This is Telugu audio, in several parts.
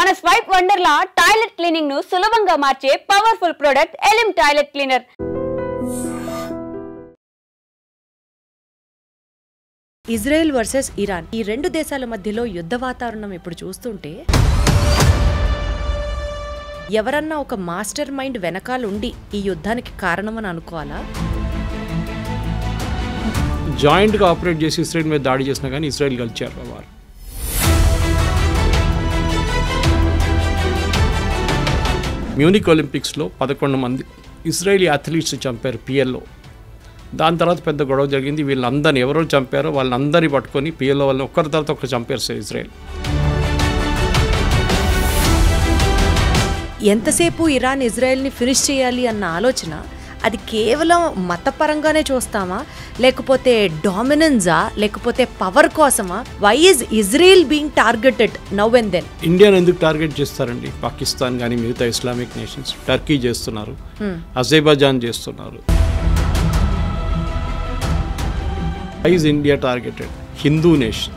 మన స్వైప్ వండర్లా టాయిలెట్ క్లీనింగ్ ను సులభంగా మార్చే పవర్ఫుల్ ప్రొడక్ట్ ఎలిమ్ toilet cleaner. Israel versus Iran, ఈ రెండు దేశాల మధ్యలో యుద్ధ వాతావరణం ఇప్పుడు చూస్తుంటే ఎవరన్నా ఒక మాస్టర్ మైండ్ వెనకాల ఉండి ఈ యుద్ధానికి కారణమని అనుకోవాలా? జాయింట్గా ఆపరేట్ చేసి ఇజ్రాయెల్ మీద దాడి చేసినా కానీ ఇజ్రాయెల్ గెలిచారు. వారు మ్యూనిక్ ఒలింపిక్స్లో 11 మంది ఇజ్రాయెలీ అథ్లీట్స్ చంపారు పిఎల్లో. దాని తర్వాత పెద్ద గొడవ జరిగింది. వీళ్ళందరినీ ఎవరో చంపారో వాళ్ళందరినీ పట్టుకొని పిఎల్లో వాళ్ళని ఒక్కరి తర్వాత ఒకరు చంపారు సార్ ఇజ్రాయెల్. ఎంతసేపు ఇరాన్ ఇజ్రాయెల్ని ఫినిష్ చేయాలి అన్న ఆలోచన అది కేవలం మతపరంగానే చూస్తామా, లేకపోతే డామినెన్సా, లేకపోతే పవర్ కోసమా? Why is Israel being targeted now and then? ఇండియాను ఎందుకు టార్గెట్ చేస్తారండి? పాకిస్తాన్ కానీ మిగతా ఇస్లామిక్ నేషన్స్, టర్కీ చేస్తున్నారు, అజర్బైజాన్ చేస్తున్నారు. Why is India targeted? Hindu nation.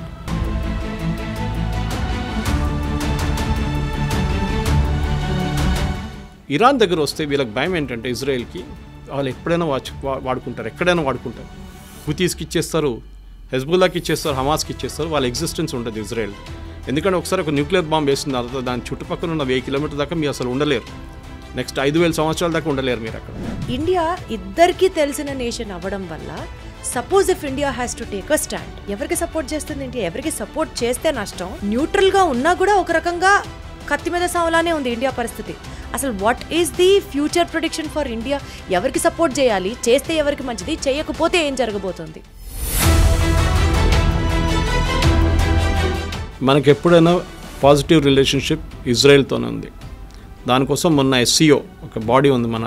Iran దగ్గర వస్తే వీళ్ళకి భయం ఏంటంటే ఇజ్రాయెల్కి వాళ్ళు ఎప్పుడైనా వాడుకుంటారు, ఎక్కడైనా వాడుకుంటారు. హుతీస్కి ఇచ్చేస్తారు, హెజ్బుల్లాకి ఇచ్చేస్తారు, హమాస్కి ఇచ్చేస్తారు. వాళ్ళ ఎగ్జిస్టెన్స్ ఉంటుంది ఇజ్రాయెల్. ఎందుకంటే ఒకసారి ఒక న్యూక్లియర్ బాంబ్ వేసిన తర్వాత దాని చుట్టుపక్కల ఉన్న 1000 కిలోమీటర్ దాకా మీరు అసలు ఉండలేరు. నెక్స్ట్ 5000 సంవత్సరాల దాకా ఉండలేరు మీరు అక్కడ. ఇండియా ఇద్దరికీ తెలిసిన నేషన్ అవ్వడం వల్ల suppose if India has to take a stand, ఎవరికి సపోర్ట్ చేస్తుంది ఇండియా? ఎవరికి సపోర్ట్ చేస్తే నష్టం? న్యూట్రల్గా ఉన్నా కూడా ఒక రకంగా కత్తి మీద సావలానే ఉంది ఇండియా పరిస్థితి. అసలు what is the future prediction for India? ఎవరికి సపోర్ట్ చేయాలి? చేస్తే ఎవరికి మంచిది? చేయకపోతే ఏం జరగబోతుంది? మనకు ఎప్పుడైనా పాజిటివ్ రిలేషన్షిప్ ఇజ్రాయెల్తోనే ఉంది. దానికోసం మొన్న SCO ఒక బాడీ ఉంది, మన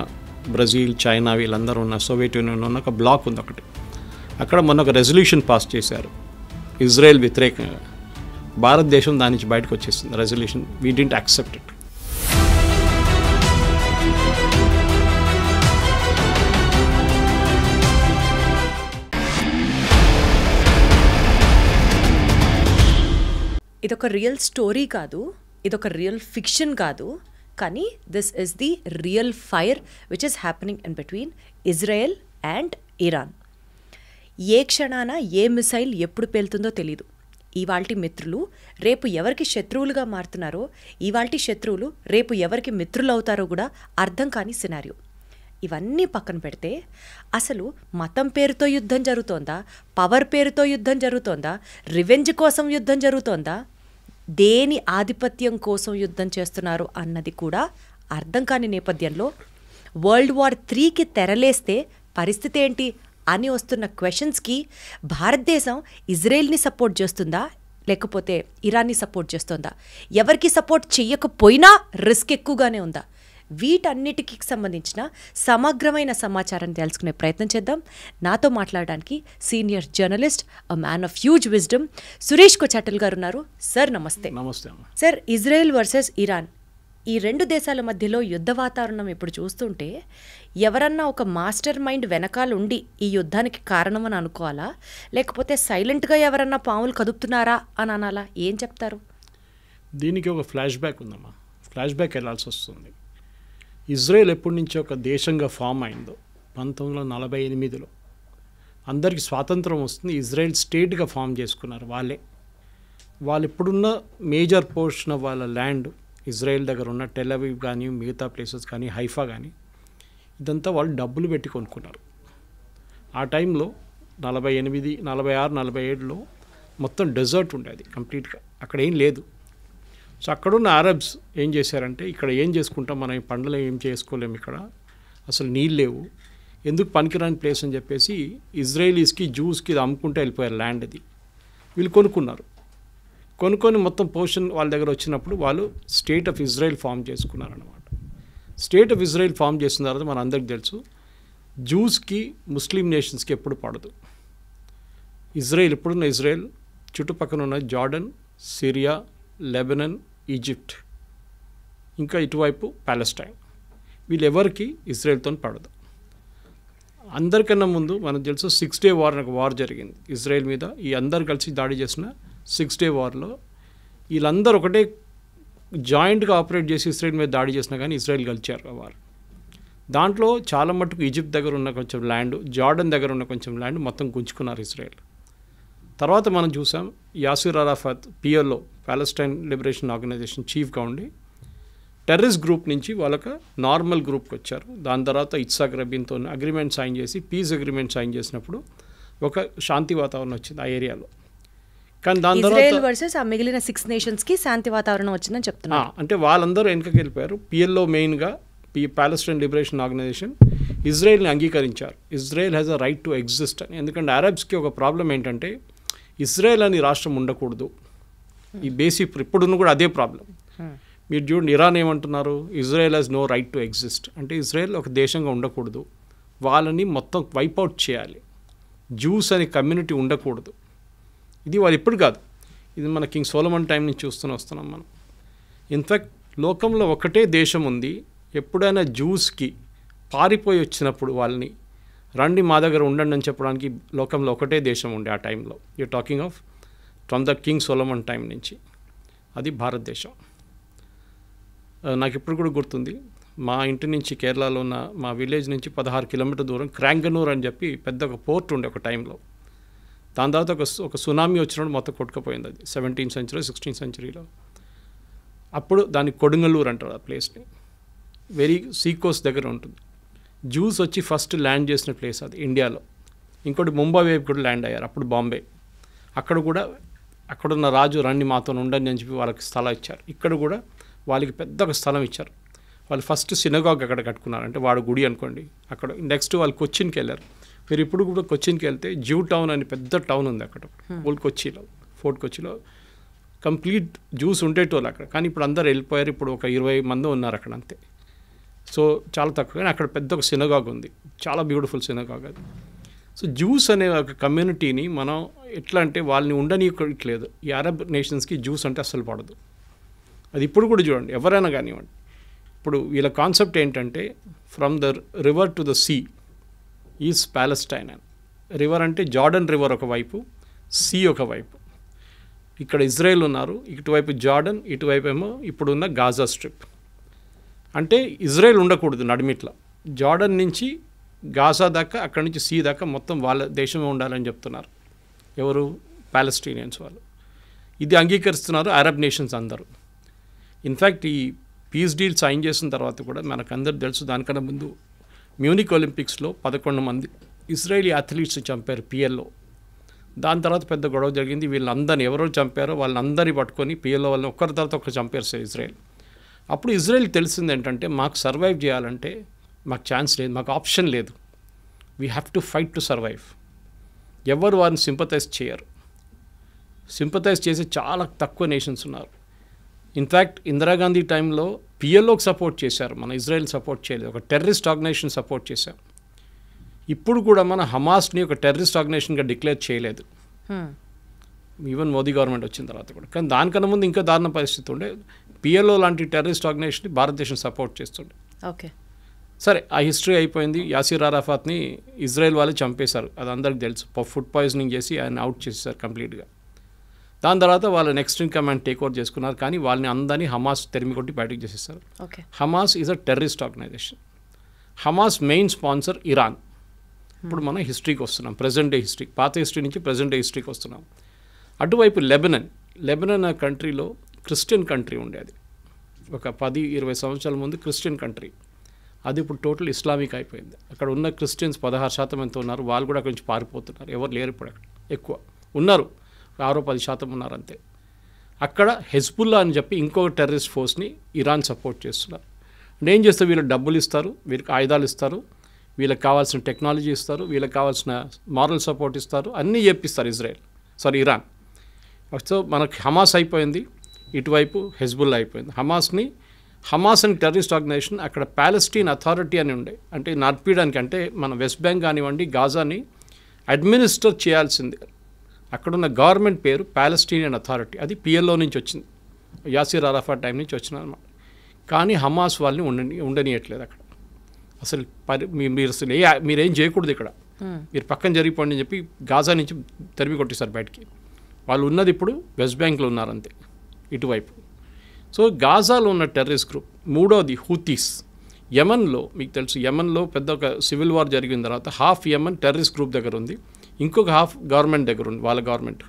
బ్రెజిల్, చైనా వీళ్ళందరూ ఉన్న సోవియట్ యూనియన్ ఉన్న ఒక బ్లాక్ ఉంది ఒకటి. అక్కడ మొన్న ఒక రెజల్యూషన్ పాస్ చేశారు ఇజ్రాయెల్ వ్యతిరేకంగా. భారతదేశం దాని నుంచి బయటకు వచ్చేసింది resolution. We didn't accept it. ఇదొక రియల్ స్టోరీ కాదు, ఇదొక రియల్ ఫిక్షన్ కాదు, కానీ this is the real fire which is happening in between Israel and Iran. ఏ క్షణాన ఏ మిసైల్ ఎప్పుడు పేలుతుందో తెలీదు. ఇవాల్టి మిత్రులు రేపు ఎవరికి శత్రువులుగా మారుతున్నారో, ఇవాల్టి శత్రువులు రేపు ఎవరికి మిత్రులు అవుతారో కూడా అర్థం కాని సినారియో. ఇవన్నీ పక్కన పెడితే అసలు మతం పేరుతో యుద్ధం జరుగుతోందా, పవర్ పేరుతో యుద్ధం జరుగుతోందా, రివెంజ్ కోసం యుద్ధం జరుగుతోందా, దేని ఆధిపత్యం కోసం యుద్ధం చేస్తున్నారు అన్నది కూడా అర్థం కాని నేపథ్యంలో World War IIIకి తెరలేస్తే పరిస్థితి ఏంటి అని వస్తున్న క్వశ్చన్స్కి భారతదేశం ఇజ్రాయెల్ని సపోర్ట్ చేస్తుందా, లేకపోతే ఇరాన్ని సపోర్ట్ చేస్తుందా? ఎవరికి సపోర్ట్ చెయ్యకపోయినా రిస్క్ ఎక్కువగానే ఉందా? వీటన్నిటికి సంబంధించిన సమగ్రమైన సమాచారాన్ని తెలుసుకునే ప్రయత్నం చేద్దాం. నాతో మాట్లాడడానికి senior journalist, a man of huge wisdom, Suresh Kochatal గారు ఉన్నారు. సార్ నమస్తే. నమస్తే. సార్, ఇజ్రాయెల్ వర్సెస్ ఇరాన్, ఈ రెండు దేశాల మధ్యలో యుద్ధ వాతావరణం ఇప్పుడు చూస్తుంటే ఎవరన్నా ఒక మాస్టర్ మైండ్ వెనకాల ఉండి ఈ యుద్ధానికి కారణమని అనుకోవాలా, లేకపోతే సైలెంట్గా ఎవరన్నా పాములు కదుపుతున్నారా అని అనాలా? ఏం చెప్తారు? దీనికి ఒక ఫ్లాష్ బ్యాక్ ఉందమ్మా. ఫ్లాష్ బ్యాక్ వెళ్ళాల్సి వస్తుంది. ఇజ్రాయెల్ ఎప్పటి నుంచి ఒక దేశంగా ఫామ్ అయిందో 1948లో అందరికీ స్వాతంత్రం వస్తుంది. ఇజ్రాయెల్ స్టేట్గా ఫామ్ చేసుకున్నారు వాళ్ళు ఇప్పుడున్న మేజర్ పోర్షన్ ఆఫ్ వాళ్ళ ల్యాండ్ ఇజ్రాయెల్ దగ్గర ఉన్న టెల్ అవీవ్ కానీ మిగతా ప్లేసెస్ కానీ హైఫా కానీ ఇదంతా వాళ్ళు డబ్బులు పెట్టి కొనుక్కున్నారు. ఆ టైంలో 48, 46, 47లో మొత్తం డెజర్ట్ ఉండేది కంప్లీట్గా. అక్కడ ఏం లేదు. సో అక్కడున్న అరబ్స్ ఏం చేశారంటే, ఇక్కడ ఏం చేసుకుంటాం మనం, ఈ పంటలు ఏం చేసుకోలేము, ఇక్కడ అసలు నీళ్ళు లేవు, ఎందుకు పనికిరాని ప్లేస్ అని చెప్పేసి ఇజ్రాయలీస్కి, జూస్కి ఇది అమ్ముకుంటే వెళ్ళిపోయారు ల్యాండ్. అది వీళ్ళు కొనుక్కొని మొత్తం పోర్షన్ వాళ్ళ దగ్గర వచ్చినప్పుడు వాళ్ళు స్టేట్ ఆఫ్ ఇజ్రాయెల్ ఫామ్ చేసుకున్నారన్నమాట. స్టేట్ ఆఫ్ ఇజ్రాయెల్ ఫామ్ చేసిన తర్వాత మన అందరికి తెలుసు జూస్కి ముస్లిం నేషన్స్కి ఎప్పుడు పడదు. ఇప్పుడున్న ఇజ్రాయెల్ చుట్టుపక్కల ఉన్న జార్డన్, సిరియా, లెబనన్, ఈజిప్ట్, ఇంకా ఇటువైపు ప్యాలెస్టైన్, వీళ్ళెవరికి ఇజ్రాయెల్తో పడదు. అందరికన్నా ముందు మనకు తెలుసు 6 Day వార్ అని ఒక వార్ జరిగింది ఇజ్రాయెల్ మీద. ఈ అందరు కలిసి దాడి చేసిన 6 Day వార్లో వీళ్ళందరూ ఒకటే జాయింట్గా ఆపరేట్ చేసి ఇజ్రాయెల్ మీద దాడి చేసినా కానీ ఇజ్రాయెల్ గెలిచారు వారు. దాంట్లో చాలా మటుకు ఈజిప్ట్ దగ్గర ఉన్న కొంచెం ల్యాండ్, జార్డన్ దగ్గర ఉన్న కొంచెం ల్యాండ్ మొత్తం గుంజుకున్నారు ఇజ్రాయెల్. తర్వాత మనం చూసాం Yasser Arafat PLO, Palestine Liberation Organization చీఫ్గా ఉండి టెర్రరిస్ట్ గ్రూప్ నుంచి వాళ్ళకి నార్మల్ గ్రూప్కి వచ్చారు. దాని తర్వాత ఇత్సాక్ రబీన్తో అగ్రిమెంట్ సైన్ చేసి పీస్ అగ్రిమెంట్ సైన్ చేసినప్పుడు ఒక శాంతి వాతావరణం వచ్చింది ఆ ఏరియాలో. కానీ దాని ఇజ్రాయెల్ వర్సెస్ ఆ మిగిలిన 6 నేషన్స్కి శాంతి వాతావరణం వచ్చిందని చెప్తున్నారు. అంటే వాళ్ళందరూ వెనకకి వెళ్ళిపోయారు. పిఎల్ఓ మెయిన్గా ప్యాలెస్టైన్ లిబరేషన్ ఆర్గనైజేషన్ ఇజ్రాయెల్ని అంగీకరించారు. Israel has a right to exist అని. ఎందుకంటే అరబ్స్కి ఒక ప్రాబ్లం ఏంటంటే ఇజ్రాయెల్ అని రాష్ట్రం ఉండకూడదు. ఈ బేసిక్ ఇప్పుడున్న కూడా అదే ప్రాబ్లం. మీరు చూడండి, ఇరాన్ ఏమంటున్నారు, Israel has no right to exist. అంటే ఇజ్రాయెల్ ఒక దేశంగా ఉండకూడదు, వాళ్ళని మొత్తం వైపౌట్ చేయాలి, జ్యూస్ అనే కమ్యూనిటీ ఉండకూడదు. ఇది వాళ్ళు ఇప్పుడు కాదు, ఇది మన కింగ్ సోలమన్ టైం నుంచి వస్తున్నాం మనం. ఇన్ఫ్యాక్ట్ లోకంలో ఒకటే దేశం ఉంది, ఎప్పుడైనా జ్యూస్కి పారిపోయి వచ్చినప్పుడు వాళ్ళని రండి మా దగ్గర ఉండండి అని చెప్పడానికి లోకంలో ఒకటే దేశం ఉండే ఆ టైంలో. You talking of from the king Solomon time నుంచి, అది భారతదేశం. నాకు ఇప్పుడు కూడా గుర్తుంది, మా ఇంటి నుంచి కేరళలో ఉన్న మా విలేజ్ నుంచి 16 కిలోమీటర్ దూరం క్రాంగనూర్ అని చెప్పి పెద్ద ఒక పోర్ట్ ఉండే ఒక టైంలో. దాని తర్వాత ఒక సునామీ వచ్చినప్పుడు మొత్తం కొట్టుకుపోయింది. అది 17th century 16th centuryలో. అప్పుడు దాన్ని కొడుంగలూరు అంటారు ఆ ప్లేస్ని. వెరీ సీకోస్ట్ దగ్గర ఉంటుంది. జ్యూస్ వచ్చి ఫస్ట్ ల్యాండ్ చేసిన ప్లేస్ అది ఇండియాలో. ఇంకోటి ముంబై వైపు కూడా ల్యాండ్ అయ్యారు, అప్పుడు బాంబే. అక్కడ కూడా అక్కడున్న రాజు రండి మాతో ఉండండి అని చెప్పి వాళ్ళకి స్థలం ఇచ్చారు. ఇక్కడ కూడా వాళ్ళకి పెద్ద ఒక స్థలం ఇచ్చారు. వాళ్ళు ఫస్ట్ సినగాగ్ అక్కడ కట్టుకున్నారు, అంటే వాడు గుడి అనుకోండి. అక్కడ నెక్స్ట్ వాళ్ళు కొచ్చిన్కి వెళ్ళారు. మీరు ఇప్పుడు కూడా కొచ్చిన్కి వెళ్తే జ్యూ టౌన్ అని పెద్ద టౌన్ ఉంది అక్కడ, ఓల్డ్ కొచ్చిలో, ఫోర్ట్ కొచ్చిలో. కంప్లీట్ జ్యూస్ ఉండేటోళ్ళు అక్కడ, కానీ ఇప్పుడు అందరు వెళ్ళిపోయారు. ఇప్పుడు ఒక 20 మంది ఉన్నారు అక్కడ అంతే. సో చాలా తక్కువ, కానీ అక్కడ పెద్ద ఒక సినగాగ్ ఉంది, చాలా బ్యూటిఫుల్ సినగాగ్ అది. సో జ్యూస్ అనే ఒక కమ్యూనిటీని మనం ఎట్లా అంటే వాళ్ళని ఉండనీయట్లేదు. ఈ అరబ్ నేషన్స్కి జ్యూస్ అంటే అస్సలు పడదు. అది ఇప్పుడు కూడా చూడండి, ఎవరైనా కానివ్వండి. ఇప్పుడు వీళ్ళ కాన్సెప్ట్ ఏంటంటే from the river to the sea is Palestine అని. రివర్ అంటే జార్డన్ రివర్ ఒకవైపు, సీ ఒకవైపు. ఇక్కడ ఇజ్రాయెల్ ఉన్నారు, ఇటువైపు జార్డన్, ఇటువైపు ఏమో ఇప్పుడున్న గాజా స్ట్రిప్. అంటే ఇజ్రాయెల్ ఉండకూడదు నడిమిట్లా, జార్డన్ నుంచి గాజా దాకా, అక్కడి నుంచి సీ దాకా మొత్తం వాళ్ళ దేశమే ఉండాలని చెప్తున్నారు. ఎవరు? ప్యాలెస్టీనియన్స్ వాళ్ళు. ఇది అంగీకరిస్తున్నారు అరబ్ నేషన్స్ అందరూ. ఇన్ఫ్యాక్ట్ ఈ పీస్ డీల్ సైన్ చేసిన తర్వాత కూడా మనకు అందరు తెలుసు, దానికన్నా ముందు మ్యూనిక్ ఒలింపిక్స్లో 11 మంది ఇజ్రాయేలీ అథ్లీట్స్ చంపారు పిఎల్ఓ. దాని తర్వాత పెద్ద గొడవ జరిగింది. వీళ్ళందరినీ ఎవరో చంపారో వాళ్ళందరినీ పట్టుకొని పిఎల్ఓ వాళ్ళని ఒక్కరి తర్వాత ఒకరు చంపారు సార్ ఇజ్రాయెల్. అప్పుడు ఇజ్రాయెల్ తెలిసింది ఏంటంటే మాకు సర్వైవ్ చేయాలంటే మాకు ఛాన్స్ లేదు, మాకు ఆప్షన్ లేదు, we have to fight to survive. ఎవరు వారిని సింపథైజ్ చేయరు. సింపథైజ్ చేసే చాలా తక్కువ నేషన్స్ ఉన్నారు. ఇన్ఫ్యాక్ట్ ఇందిరాగాంధీ టైంలో పిఎల్ఓకి సపోర్ట్ చేశారు, మన ఇజ్రాయెల్ సపోర్ట్ చేయలేదు. ఒక టెర్రరిస్ట్ ఆర్గనైజేషన్ సపోర్ట్ చేశాం. ఇప్పుడు కూడా మన హమాస్ని ఒక టెర్రరిస్ట్ ఆర్గనైజేషన్గా డిక్లేర్ చేయలేదు, ఈవెన్ మోదీ గవర్నమెంట్ వచ్చిన తర్వాత కూడా. కానీ దానికన్నా ముందు ఇంకా దారుణ పరిస్థితి ఉండే. పిఎల్ఓ లాంటి టెర్రరిస్ట్ ఆర్గనైజేషన్ని భారతదేశం సపోర్ట్ చేస్తుండే. ఓకే, సరే ఆ హిస్టరీ అయిపోయింది. యాసిర్ అరాఫాత్ని ఇజ్రాయెల్ వాళ్ళు చంపేశారు, అది అందరికి తెలుసు. ఫుడ్ పాయిజనింగ్ చేసి ఆయన అవుట్ చేసేసారు కంప్లీట్గా. దాని తర్వాత వాళ్ళు next in command take over చేసుకున్నారు, కానీ వాళ్ళని అందరినీ హమాస్ తెరిమి కొట్టి బయటకు చేసేస్తారు. Hamas is a terrorist organization. Hamas main sponsor Iran. ఇప్పుడు మనం హిస్టరీకి వస్తున్నాం, ప్రజెంట్ డే హిస్టరీ, పాత హిస్టరీ నుంచి ప్రజెంట్ డే హిస్టరీకి వస్తున్నాం. అటువైపు లెబనన్ ఆ కంట్రీలో క్రిస్టియన్ కంట్రీ ఉండేది. ఒక 10-20 సంవత్సరాల ముందు క్రిస్టియన్ కంట్రీ, అది ఇప్పుడు టోటల్ ఇస్లామిక్ అయిపోయింది. అక్కడ ఉన్న క్రిస్టియన్స్ 16% ఎంత ఉన్నారు, వాళ్ళు కూడా అక్కడి నుంచి పారిపోతున్నారు. ఎవరు లేరు ఇప్పుడు అక్కడ, ఎక్కువ ఉన్నారు 6-10% ఉన్నారు అంతే. అక్కడ హెజ్బుల్లా అని చెప్పి ఇంకొక టెర్రరిస్ట్ ఫోర్స్ని ఇరాన్ సపోర్ట్ చేస్తున్నారు. అంటే ఏం చేస్తారు, వీళ్ళకి డబ్బులు ఇస్తారు, వీళ్ళకి ఆయుధాలు ఇస్తారు, వీళ్ళకి కావాల్సిన టెక్నాలజీ ఇస్తారు, వీళ్ళకి కావాల్సిన మారల్ సపోర్ట్ ఇస్తారు, అన్నీ చెప్పిస్తారు ఇరాన్. సో మనకి హమాస్ అయిపోయింది, ఇటువైపు హెజ్బుల్లా అయిపోయింది. హమాస్ అని టెర్రరిస్ట్ ఆర్గనైజేషన్ అక్కడ ప్యాలెస్టీన్ అథారిటీ అని ఉండే, అంటే నడిపించడానికి, అంటే మన వెస్ట్ బ్యాంక్ కానివ్వండి గాజాని అడ్మినిస్టర్ చేయాల్సింది. అక్కడున్న గవర్నమెంట్ పేరు ప్యాలెస్టీనియన్ అథారిటీ, అది పిఎల్ఓ నుంచి వచ్చింది, యాసిర్ అరాఫాత్ టైం నుంచి వచ్చింది అనమాట. కానీ హమాస్ వాళ్ళని ఉండనియట్లేదు అక్కడ అసలు. మీరు అసలు మీరేం చేయకూడదు ఇక్కడ, మీరు పక్కన జరిగిపోండి అని చెప్పి గాజా నుంచి తరిమి కొట్టేశారు బయటికి. వాళ్ళు ఉన్నది ఇప్పుడు వెస్ట్ బ్యాంక్లో ఉన్నారంతే ఇటువైపు. సో గాజాలో ఉన్న టెర్రరిస్ట్ గ్రూప్. మూడోది హూతీస్. యమన్లో మీకు తెలుసు, యమన్లో పెద్ద ఒక సివిల్ వార్ జరిగిన తర్వాత హాఫ్ యమన్ టెర్రరిస్ట్ గ్రూప్ దగ్గర ఉంది, ఇంకొక హాఫ్ గవర్నమెంట్ దగ్గర ఉంది, వాళ్ళ గవర్నమెంట్.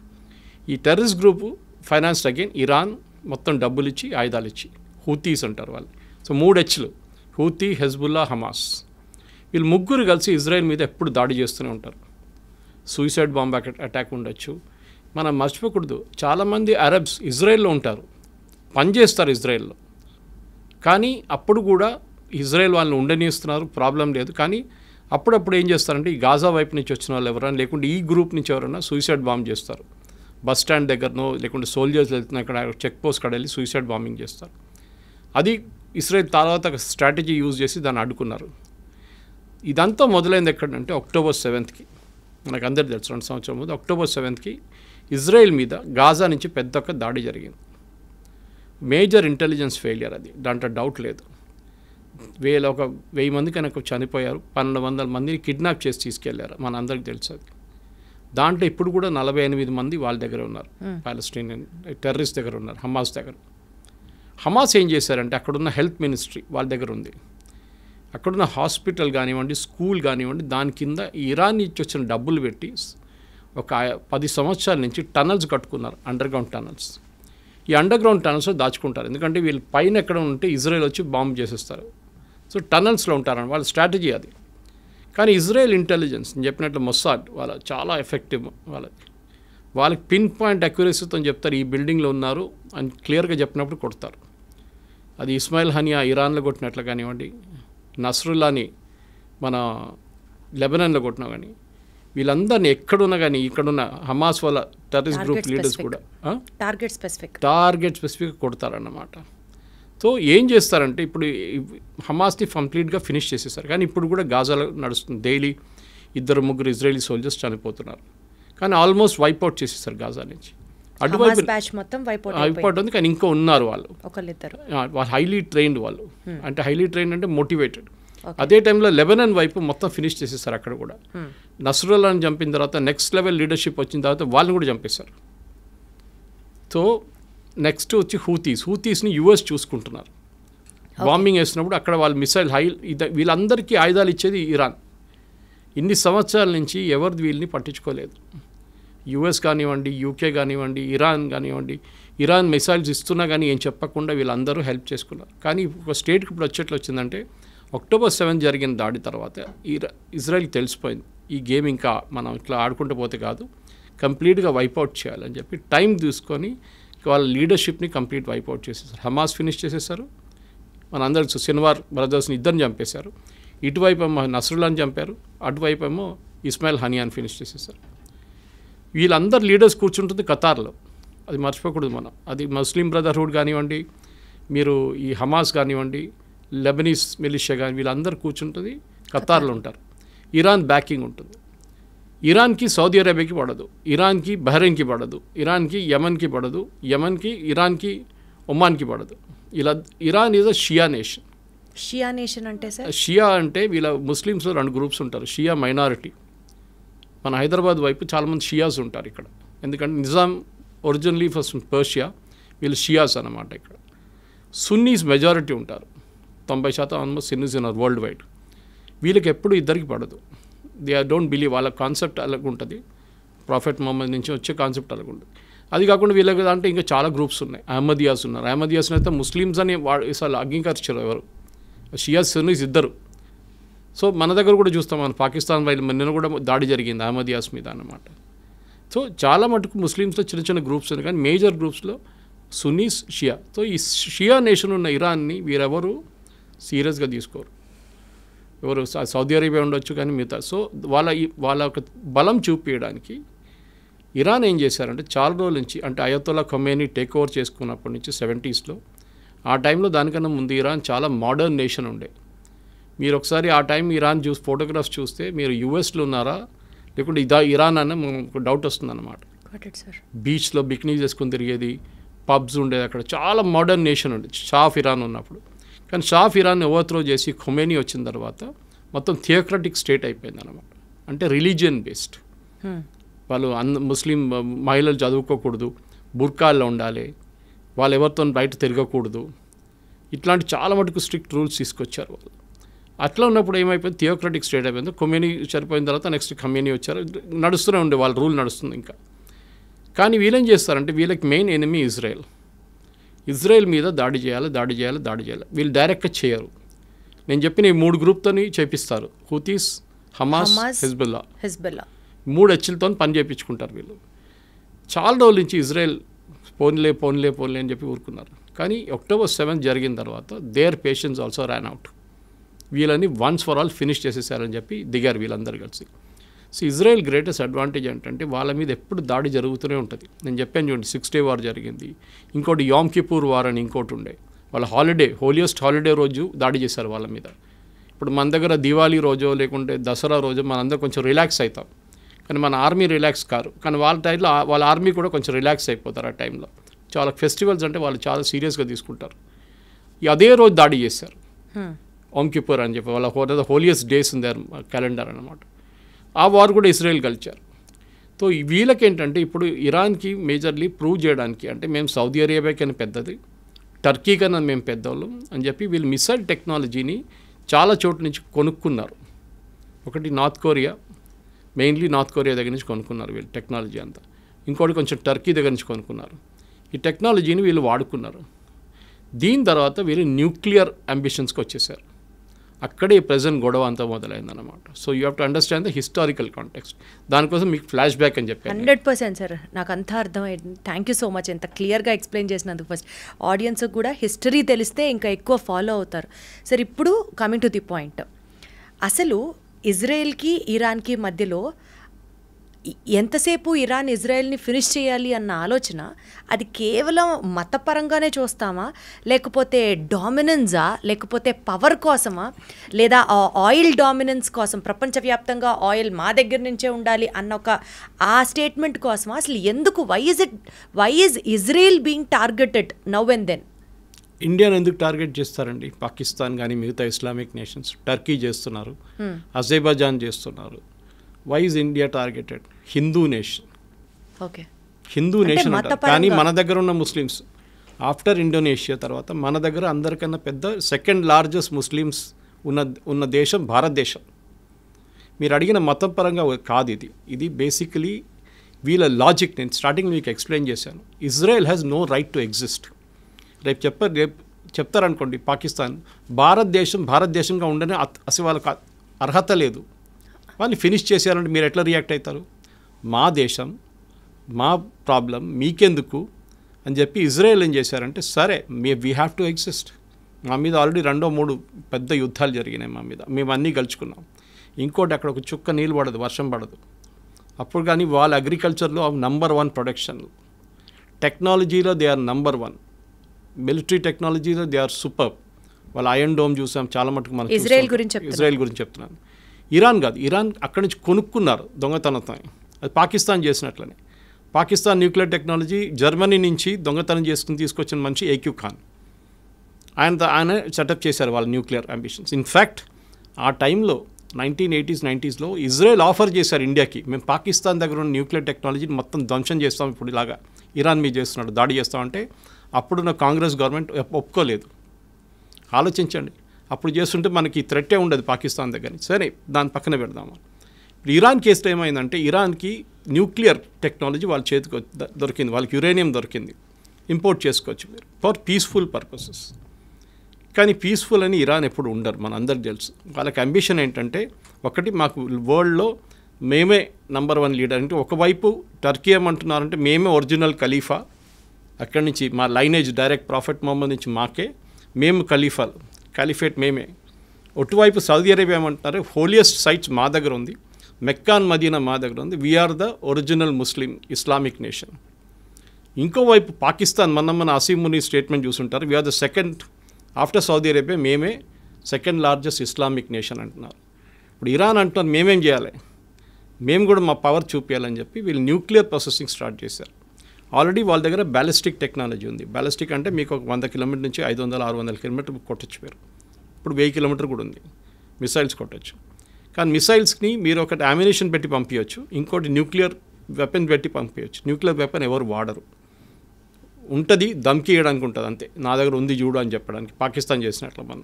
ఈ terrorist group financed again Iran, మొత్తం డబ్బులు ఇచ్చి ఆయుధాలు ఇచ్చి. హూతీస్ అంటారు వాళ్ళు. సో 3 Hలు, హూతీ, హెజ్బుల్లా, హమాస్. వీళ్ళు ముగ్గురు కలిసి ఇజ్రాయెల్ మీద ఎప్పుడు దాడి చేస్తూనే ఉంటారు. సూసైడ్ బాంబ్ అటాక్ ఉండొచ్చు. మనం మర్చిపోకూడదు, చాలామంది అరబ్స్ ఇజ్రాయెల్లో ఉంటారు, పనిచేస్తారు ఇజ్రాయెల్లో, కానీ అప్పుడు కూడా ఇజ్రాయెల్ వాళ్ళని ఉండనిస్తున్నారు, ప్రాబ్లం లేదు. కానీ అప్పుడప్పుడు ఏం చేస్తారంటే ఈ గాజా వైపు నుంచి వచ్చిన వాళ్ళు ఎవరైనా, లేకుంటే ఈ గ్రూప్ నుంచి ఎవరైనా సూసైడ్ బాంబ్ చేస్తారు. బస్ స్టాండ్ దగ్గరనో లేకుంటే సోల్జర్స్ వెళ్తున్న ఇక్కడ చెక్ పోస్ట్ కాడ వెళ్ళి సూసైడ్ బాంబింగ్ చేస్తారు. అది ఇజ్రాయెల్ తర్వాత స్ట్రాటజీ యూజ్ చేసి దాన్ని అడ్డుకున్నారు. ఇదంతా మొదలైంది ఎక్కడంటే October 7th. మనకు అందరికీ తెలుసు, 2 సంవత్సరాల ముందు October 7th ఇజ్రాయెల్ మీద గాజా నుంచి పెద్ద ఒక దాడి జరిగింది. మేజర్ ఇంటెలిజెన్స్ ఫెయిలియర్ అది, దాంట్లో డౌట్ లేదు. 1000 మంది కనుక చనిపోయారు, 1200 మందిని కిడ్నాప్ చేసి తీసుకెళ్లారు, మన అందరికీ తెలుసు అది. దాంట్లో ఇప్పుడు కూడా 48 మంది వాళ్ళ దగ్గర ఉన్నారు, పాలస్టీనియన్ టెర్రరిస్ట్ దగ్గర ఉన్నారు, హమాస్ దగ్గర. హమాస్ ఏం చేశారంటే అక్కడున్న హెల్త్ మినిస్ట్రీ వాళ్ళ దగ్గర ఉంది, అక్కడున్న హాస్పిటల్ కానివ్వండి, స్కూల్ కానివ్వండి, దాని కింద ఇరాన్ నుంచి వచ్చిన డబ్బులు పెట్టి ఒక 10 సంవత్సరాల నుంచి టనల్స్ కట్టుకున్నారు, అండర్గ్రౌండ్ టనల్స్. ఈ అండర్గ్రౌండ్ టనల్స్లో దాచుకుంటారు, ఎందుకంటే వీళ్ళు పైన ఎక్కడ ఉంటే ఇజ్రాయెల్ వచ్చి బాంబు చేసేస్తారు. సో టనల్స్లో ఉంటారని వాళ్ళ స్ట్రాటజీ అది. కానీ ఇజ్రాయెల్ ఇంటెలిజెన్స్ నేను చెప్పినట్లు మొస్సాడ్ వాళ్ళ చాలా ఎఫెక్టివ్, వాళ్ళకి పిన్ పాయింట్ అక్యురసీతో చెప్తారు ఈ బిల్డింగ్లో ఉన్నారు అని క్లియర్గా చెప్పినప్పుడు కొడతారు. అది ఇస్మాయిల్ హనియా ఇరాన్లో కొట్టినట్లు కానివ్వండి, నస్రుల్లాని మన లెబనాన్లో కొట్టినా కానీ, వీళ్ళందరినీ ఎక్కడున్నా కానీ ఇక్కడున్న హమాస్ వాళ్ళ టెర్రరిస్ట్ గ్రూప్ లీడర్స్ కూడా టార్గెట్ స్పెసిఫిక్గా కొడతారన్నమాట. సో ఏం చేస్తారంటే ఇప్పుడు హమాస్ని కంప్లీట్గా ఫినిష్ చేసేసారు, కానీ ఇప్పుడు కూడా గాజాలో నడుస్తుంది. డైలీ 2-3 ఇజ్రాయలీ సోల్జర్స్ చనిపోతున్నారు, కానీ ఆల్మోస్ట్ వైప్అవుట్ చేసేసారు గాజా నుంచి. అటువైపు వైప్అవుట్ ఉంది, కానీ ఇంకా ఉన్నారు వాళ్ళు హైలీ ట్రైన్డ్ వాళ్ళు. అంటే హైలీ ట్రైన్డ్ అంటే మోటివేటెడ్. అదే టైంలో లెబనాన్ వైపు మొత్తం ఫినిష్ చేసేసారు అక్కడ కూడా. నస్రుల్లాని చంపిన తర్వాత నెక్స్ట్ లెవెల్ లీడర్షిప్ వచ్చిన తర్వాత వాళ్ళని కూడా చంపేశారు. సో నెక్స్ట్ వచ్చి హూతీస్ని US చూసుకుంటున్నారు. బాంబింగ్ వేసినప్పుడు అక్కడ వాళ్ళు మిసైల్ వీళ్ళందరికీ ఆయుధాలు ఇచ్చేది ఇరాన్. ఇన్ని సంవత్సరాల నుంచి ఎవరు వీళ్ళని పట్టించుకోలేదు. US కానివ్వండి, UK కానివ్వండి, ఇరాన్ కానివ్వండి, ఇరాన్ మిసైల్స్ ఇస్తున్నా కానీ ఏం చెప్పకుండా వీళ్ళందరూ హెల్ప్ చేసుకున్నారు. కానీ ఒక స్టేట్కి ఇప్పుడు వచ్చేట్లు వచ్చిందంటే October 7 జరిగిన దాడి తర్వాత ఇజ్రాయెల్కి తెలిసిపోయింది ఈ గేమ్ ఇంకా మనం ఇట్లా ఆడుకుంటూ పోతే కాదు, కంప్లీట్గా వైప్అవుట్ చేయాలని చెప్పి టైం తీసుకొని వాళ్ళ లీడర్షిప్ని కంప్లీట్ వైప్అవుట్ చేసేసారు. హమాస్ ఫినిష్ చేసేసారు, మన అందరికి సిన్వార్ బ్రదర్స్ని ఇద్దరిని చంపేశారు. ఇటువైపు ఏమో నస్రుల్లాని చంపారు, అటువైపు ఏమో ఇస్మాయిల్ హనియాని ఫినిష్ చేసేసారు. వీళ్ళందరు లీడర్స్ కూర్చుంటుంది ఖతార్లో, అది మర్చిపోకూడదు మనం. అది ముస్లిం బ్రదర్హుడ్ కానివ్వండి, మీరు ఈ హమాస్ కానివ్వండి, లెబనీస్ మిలిషియా కానీ వీళ్ళందరూ కూర్చుంటుంది ఖతార్లో ఉంటారు. ఇరాన్ బ్యాకింగ్ ఉంటుంది. ఇరాన్కి సౌదీ అరేబియాకి పడదు, ఇరాన్కి బహ్రెయిన్కి పడదు, ఇరాన్కి యమన్కి పడదు, యమన్కి ఇరాన్కి ఒమాన్కి పడదు. ఇలా Iran is a Shia nation. Shia nation అంటే సార్, షియా అంటే వీళ్ళ ముస్లిమ్స్లో 2 గ్రూప్స్ ఉంటారు. షియా మైనారిటీ, మన హైదరాబాద్ వైపు చాలామంది షియాస్ ఉంటారు ఇక్కడ, ఎందుకంటే నిజాం ఒరిజినలీ ఫస్ట్ పర్షియా, వీళ్ళు షియాస్ అన్నమాట. ఇక్కడ సున్నీస్ మెజారిటీ ఉంటారు, 90% ఆల్మోస్ట్ సున్నీస్ ఉన్నారు వరల్డ్ వైడ్. వీళ్ళకి ఎప్పుడు ఇద్దరికి పడదు. దే డోంట్ బిలీవ్, వాళ్ళ కాన్సెప్ట్ అలాగ ఉంటుంది, ప్రాఫెట్ మొహమ్మద్ నుంచి వచ్చే కాన్సెప్ట్ అలాగ ఉంటుంది. అది కాకుండా వీళ్ళకి అంటే ఇంకా చాలా గ్రూప్స్ ఉన్నాయి. అహ్మదియాస్ ఉన్నారు, అహ్మదియాస్ని అయితే ముస్లిమ్స్ అని అసలు అంగీకరించారు ఎవరు, షియాస్ సున్నీస్ ఇద్దరు. సో మన దగ్గర కూడా చూస్తాం, మన పాకిస్తాన్ వైపు నిన్న కూడా దాడి జరిగింది అహ్మదియాస్ మీద అన్నమాట. సో చాలా మటుకు ముస్లిమ్స్లో చిన్న చిన్న గ్రూప్స్ ఉన్నాయి, కానీ మేజర్ గ్రూప్స్లో సున్నీస్, షియా. సో ఈ షియా నేషన్ ఉన్న ఇరాన్ని వీరెవరు సీరియస్గా తీసుకోరు. ఎవరు సౌదీ అరేబియా ఉండొచ్చు కానీ మిగతా. సో వాళ్ళ ఒక బలం చూపించడానికి ఇరాన్ ఏం చేశారంటే చాలా రోజుల నుంచి, అంటే అయతొల్లా ఖొమేనీ టేక్ ఓవర్ చేసుకున్నప్పటి నుంచి 70s ఆ టైంలో దానికన్నా ముందు ఇరాన్ చాలా మోడర్న్ నేషన్ ఉండే. మీరు ఒకసారి ఆ టైం ఇరాన్ ఫోటోగ్రాఫ్స్ చూస్తే మీరు యూఎస్లో ఉన్నారా లేకుంటే ఇరాన్ అన్న మనకు డౌట్ వస్తుందన్నమాట. బీచ్లో బికినీ చేసుకుని తిరిగేది, పబ్స్ ఉండేది, అక్కడ చాలా మోడర్న్ నేషన్ ఉండేది షా ఆఫ్ ఇరాన్ ఉన్నప్పుడు. కానీ షా ఆఫ్ ఇరాన్ ఓవర్త్రో చేసి ఖొమేనీ వచ్చిన తర్వాత మొత్తం థియోక్రటిక్ స్టేట్ అయిపోయింది అన్నమాట. అంటే రిలీజియన్ బేస్డ్, వాళ్ళు ముస్లిం మహిళలు చదువుకోకూడదు, బుర్కాల్లో ఉండాలి, వాళ్ళు ఎవరితో బయట తిరగకూడదు, ఇట్లాంటి చాలా మటుకు స్ట్రిక్ట్ రూల్స్ తీసుకొచ్చారు వాళ్ళు. అట్లా ఉన్నప్పుడు ఏమైపోయింది, థియోక్రటిక్ స్టేట్ అయిపోయింది. కొమ్యూని చనిపోయిన తర్వాత నెక్స్ట్ కమ్యూని వచ్చారు, నడుస్తూనే ఉండే వాళ్ళ రూల్ నడుస్తుంది ఇంకా. కానీ వీళ్ళేం చేస్తారంటే వీళ్ళకి మెయిన్ ఎనిమీ ఇజ్రాయెల్ మీద దాడి చేయాలి. వీళ్ళు డైరెక్ట్గా చేయరు. నేను చెప్పిన ఈ 3 గ్రూప్తోని చేపిస్తారు, హూతీస్, హమాస్, హెజ్బుల్లా 3 హెచ్లతో పని చేయించుకుంటారు వీళ్ళు. చాలా రోజుల నుంచి ఇజ్రాయెల్ పోన్లే అని చెప్పి ఊరుకున్నారు. కానీ October 7 జరిగిన తర్వాత their patience also ran out. వీళ్ళని వన్స్ ఫర్ ఆల్ ఫినిష్ చేసేసారని చెప్పి దిగారు వీళ్ళందరూ కలిసి. సో ఇజ్రాయెల్ గ్రేటెస్ట్ అడ్వాంటేజ్ ఏంటంటే వాళ్ళ మీద ఎప్పుడు దాడి జరుగుతూనే ఉంటుంది. నేను చెప్పాను చూడండి, 6 Day వార్ జరిగింది, ఇంకోటి యామ్ కిపూర్ వార్ అని ఇంకోటి ఉండే. వాళ్ళ హోలియెస్ట్ హాలిడే రోజు దాడి చేశారు వాళ్ళ మీద. ఇప్పుడు మన దగ్గర దివాళీ రోజో లేకుంటే దసరా రోజు మనందరం కొంచెం రిలాక్స్ అవుతాం, కానీ మన ఆర్మీ రిలాక్స్ కారు. కానీ వాళ్ళ టైంలో వాళ్ళ ఆర్మీ కూడా కొంచెం రిలాక్స్ అయిపోతారు ఆ టైంలో. చాలా ఫెస్టివల్స్ అంటే వాళ్ళు చాలా సీరియస్గా తీసుకుంటారు. అదే రోజు దాడి చేశారు, ఓమ్ కిపూర్ అని చెప్పి. వాళ్ళ holiest days in there calendar అనమాట. ఆ వార్ కూడా ఇజ్రాయెల్ గెలిచారు. సో వీళ్ళకేంటంటే ఇప్పుడు ఇరాన్కి మేజర్లీ ప్రూవ్ చేయడానికి, అంటే మేము సౌదీ అరేబియా కన్నా పెద్దది, టర్కీ కన్నా మేము పెద్దవాళ్ళం అని చెప్పి వీళ్ళు మిసైల్ టెక్నాలజీని చాలా చోట్ల నుంచి కొనుక్కున్నారు. ఒకటి మెయిన్లీ నార్త్ కొరియా దగ్గర నుంచి కొనుక్కున్నారు వీళ్ళు టెక్నాలజీ అంతా. ఇంకోటి కొంచెం టర్కీ దగ్గర నుంచి కొనుక్కున్నారు. ఈ టెక్నాలజీని వీళ్ళు వాడుకున్నారు. దీని తర్వాత వీళ్ళు న్యూక్లియర్ అంబిషన్స్కి వచ్చేసారు. అక్కడే ప్రజెంట్ గొడవ అంతా మొదలైందన్నమాట. So you have to understand the historical context. దానికోసం మీకు ఫ్లాష్ బ్యాక్ అని చెప్పాను. 100% సార్, నాకు అంతా అర్థమైంది. థ్యాంక్ యూ సో మచ్ ఎంత క్లియర్గా ఎక్స్ప్లెయిన్ చేసినందుకు. ఫస్ట్ ఆడియన్స్కి కూడా హిస్టరీ తెలిస్తే ఇంకా ఎక్కువ ఫాలో అవుతారు. సార్ ఇప్పుడు కమింగ్ టు ది పాయింట్, అసలు ఇజ్రాయెల్కి ఇరాన్కి మధ్యలో ఎంతసేపు ఇరాన్ ఇజ్రాయెల్ని ఫినిష్ చేయాలి అన్న ఆలోచన, అది కేవలం మతపరంగానే చూస్తామా, లేకపోతే డామినెన్సా, లేకపోతే పవర్ కోసమా, లేదా ఆయిల్ డామినెన్స్ కోసం, ప్రపంచవ్యాప్తంగా ఆయిల్ మా దగ్గర నుంచే ఉండాలి అన్న ఆ స్టేట్మెంట్ కోసమా? అసలు ఎందుకు why is Israel being targeted now and then? ఇండియాను ఎందుకు టార్గెట్ చేస్తారండి? పాకిస్తాన్ కానీ మిగతా ఇస్లామిక్ నేషన్స్, టర్కీ చేస్తున్నారు, అజర్బైజాన్ చేస్తున్నారు. Why is India targeted? Hindu nation. Okay, Hindu nation అంటారు. కానీ మన దగ్గర ఉన్న ముస్లిమ్స్ ఆఫ్టర్ ఇండోనేషియా తర్వాత మన దగ్గర అందరికన్నా పెద్ద సెకండ్ లార్జెస్ట్ ముస్లిమ్స్ ఉన్న దేశం భారతదేశం. మీరు అడిగిన మతం పరంగా కాదు ఇది బేసికలీ వీళ్ళ లాజిక్. నేను స్టార్టింగ్ మీకు ఎక్స్ప్లెయిన్ చేశాను. Israel has no right to exist. రేపు చెప్తారనుకోండి పాకిస్తాన్, భారతదేశంగా ఉండనే అసలు వాళ్ళకి అర్హత లేదు, వాళ్ళని ఫినిష్ చేసేయాలంటే మీరు ఎట్లా రియాక్ట్ అవుతారు? మా దేశం, మా ప్రాబ్లం మీకెందుకు అని చెప్పి ఇజ్రాయెల్ ఏం చేశారంటే, సరే వీ హ్యావ్ టు ఎగ్జిస్ట్. మా మీద ఆల్రెడీ 2-3 పెద్ద యుద్ధాలు జరిగినాయి మా మీద, మేము అన్నీ గెలుచుకున్నాం. ఇంకోటి అక్కడ ఒక చుక్క నీళ్ళు పడదు, వర్షం పడదు. అప్పుడు కానీ వాళ్ళ అగ్రికల్చర్లో నంబర్ 1 ప్రొడక్షన్, టెక్నాలజీలో దే ఆర్ నంబర్ 1, మిలిటరీ టెక్నాలజీలో దే ఆర్ సూపర్. వాళ్ళ ఐరన్ డోమ్ చూసాం చాలా మటుకు. మనం ఇజ్రాయెల్ గురించి చెప్తున్నాను. ఇరాన్ కాదు, ఇరాన్ అక్కడి నుంచి కొనుక్కున్నారు దొంగతనంతో. అది పాకిస్తాన్ చేసినట్లనే. పాకిస్తాన్ న్యూక్లియర్ టెక్నాలజీ జర్మనీ నుంచి దొంగతనం తీసుకొచ్చిన మనిషి ఏక్యూ ఖాన్. ఆయన సెటప్ చేశారు వాళ్ళ న్యూక్లియర్ అంబిషన్స్. ఇన్ఫ్యాక్ట్ ఆ టైంలో 1980s 90sలో ఇజ్రాయెల్ ఆఫర్ చేశారు ఇండియాకి, మేము పాకిస్తాన్ దగ్గర ఉన్న న్యూక్లియర్ టెక్నాలజీని మొత్తం ధ్వంసం చేస్తాం, ఇప్పుడు ఇలాగా ఇరాన్ మీద చేస్తున్నాడు, దాడి చేస్తామంటే అప్పుడున్న కాంగ్రెస్ గవర్నమెంట్ ఒప్పుకోలేదు. ఆలోచించండి, అప్పుడు చేస్తుంటే మనకి థ్రెట్టే ఉండదు పాకిస్తాన్ దగ్గర నుంచి. సరే దాని పక్కన పెడదాము. ఇప్పుడు ఇరాన్ కేసులో ఏమైందంటే, ఇరాన్కి న్యూక్లియర్ టెక్నాలజీ వాళ్ళ చేతికి దొరికింది, వాళ్ళకి యురేనియం దొరికింది, ఇంపోర్ట్ చేసుకోవచ్చు మీరు ఫర్ పీస్ఫుల్ పర్పసెస్. కానీ పీస్ఫుల్ అని ఇరాన్ ఎప్పుడు ఉండరు, మన అందరికి తెలుసు. వాళ్ళకి అంబిషన్ ఏంటంటే, ఒకటి మాకు వరల్డ్లో మేమే నంబర్ 1 లీడర్. అంటే ఒకవైపు టర్కీ ఏమంటున్నారంటే మేమే ఒరిజినల్ ఖలీఫా, అక్కడి నుంచి మా లైనేజ్ డైరెక్ట్ ప్రాఫెట్ మొహమ్మద్ నుంచి మాకే, మేము ఖలీఫేట్ మేమే. ఒటువైపు సౌదీ అరేబియా ఏమంటున్నారు, హోలియెస్ట్ సైట్స్ మా దగ్గర ఉంది, మెక్కాన్ మదీనా మా దగ్గర ఉంది, we're the original Muslim Islamic nation. ఇంకోవైపు పాకిస్తాన్, మన అసీం ముని స్టేట్మెంట్ చూసుంటారు, we're the second after Saudi Arabia, మేమే సెకండ్ లార్జెస్ట్ ఇస్లామిక్ నేషన్ అంటున్నారు. ఇప్పుడు ఇరాన్ అంటున్నారు మేమేం చేయాలి, మేము కూడా మా పవర్ చూపించాలని చెప్పి వీళ్ళు న్యూక్లియర్ ప్రాసెసింగ్ స్టార్ట్ చేశారు. ఆల్రెడీ వాళ్ళ దగ్గర బ్యాలిస్టిక్ టెక్నాలజీ ఉంది. బ్యాలిస్టిక్ అంటే మీకు ఒక 100 కిలోమీటర్ నుంచి 500-600 కిలోమీటర్ కొట్టచ్చు మీరు. ఇప్పుడు 1000 కిలోమీటర్ కూడా ఉంది, మిసైల్స్ కొట్టచ్చు. కానీ మిసైల్స్ని మీరు ఒకటి అమ్యునిషన్ పెట్టి పంపించవచ్చు, ఇంకోటి న్యూక్లియర్ వెపన్ పెట్టి పంపించవచ్చు. న్యూక్లియర్ వెపన్ ఎవరు వాడరు, ఉంటుంది, దమ్కి ఇవ్వడానికి ఉంటుంది అంతే, నా దగ్గర ఉంది చూడు అని చెప్పడానికి. పాకిస్తాన్ చేసినట్లు మనం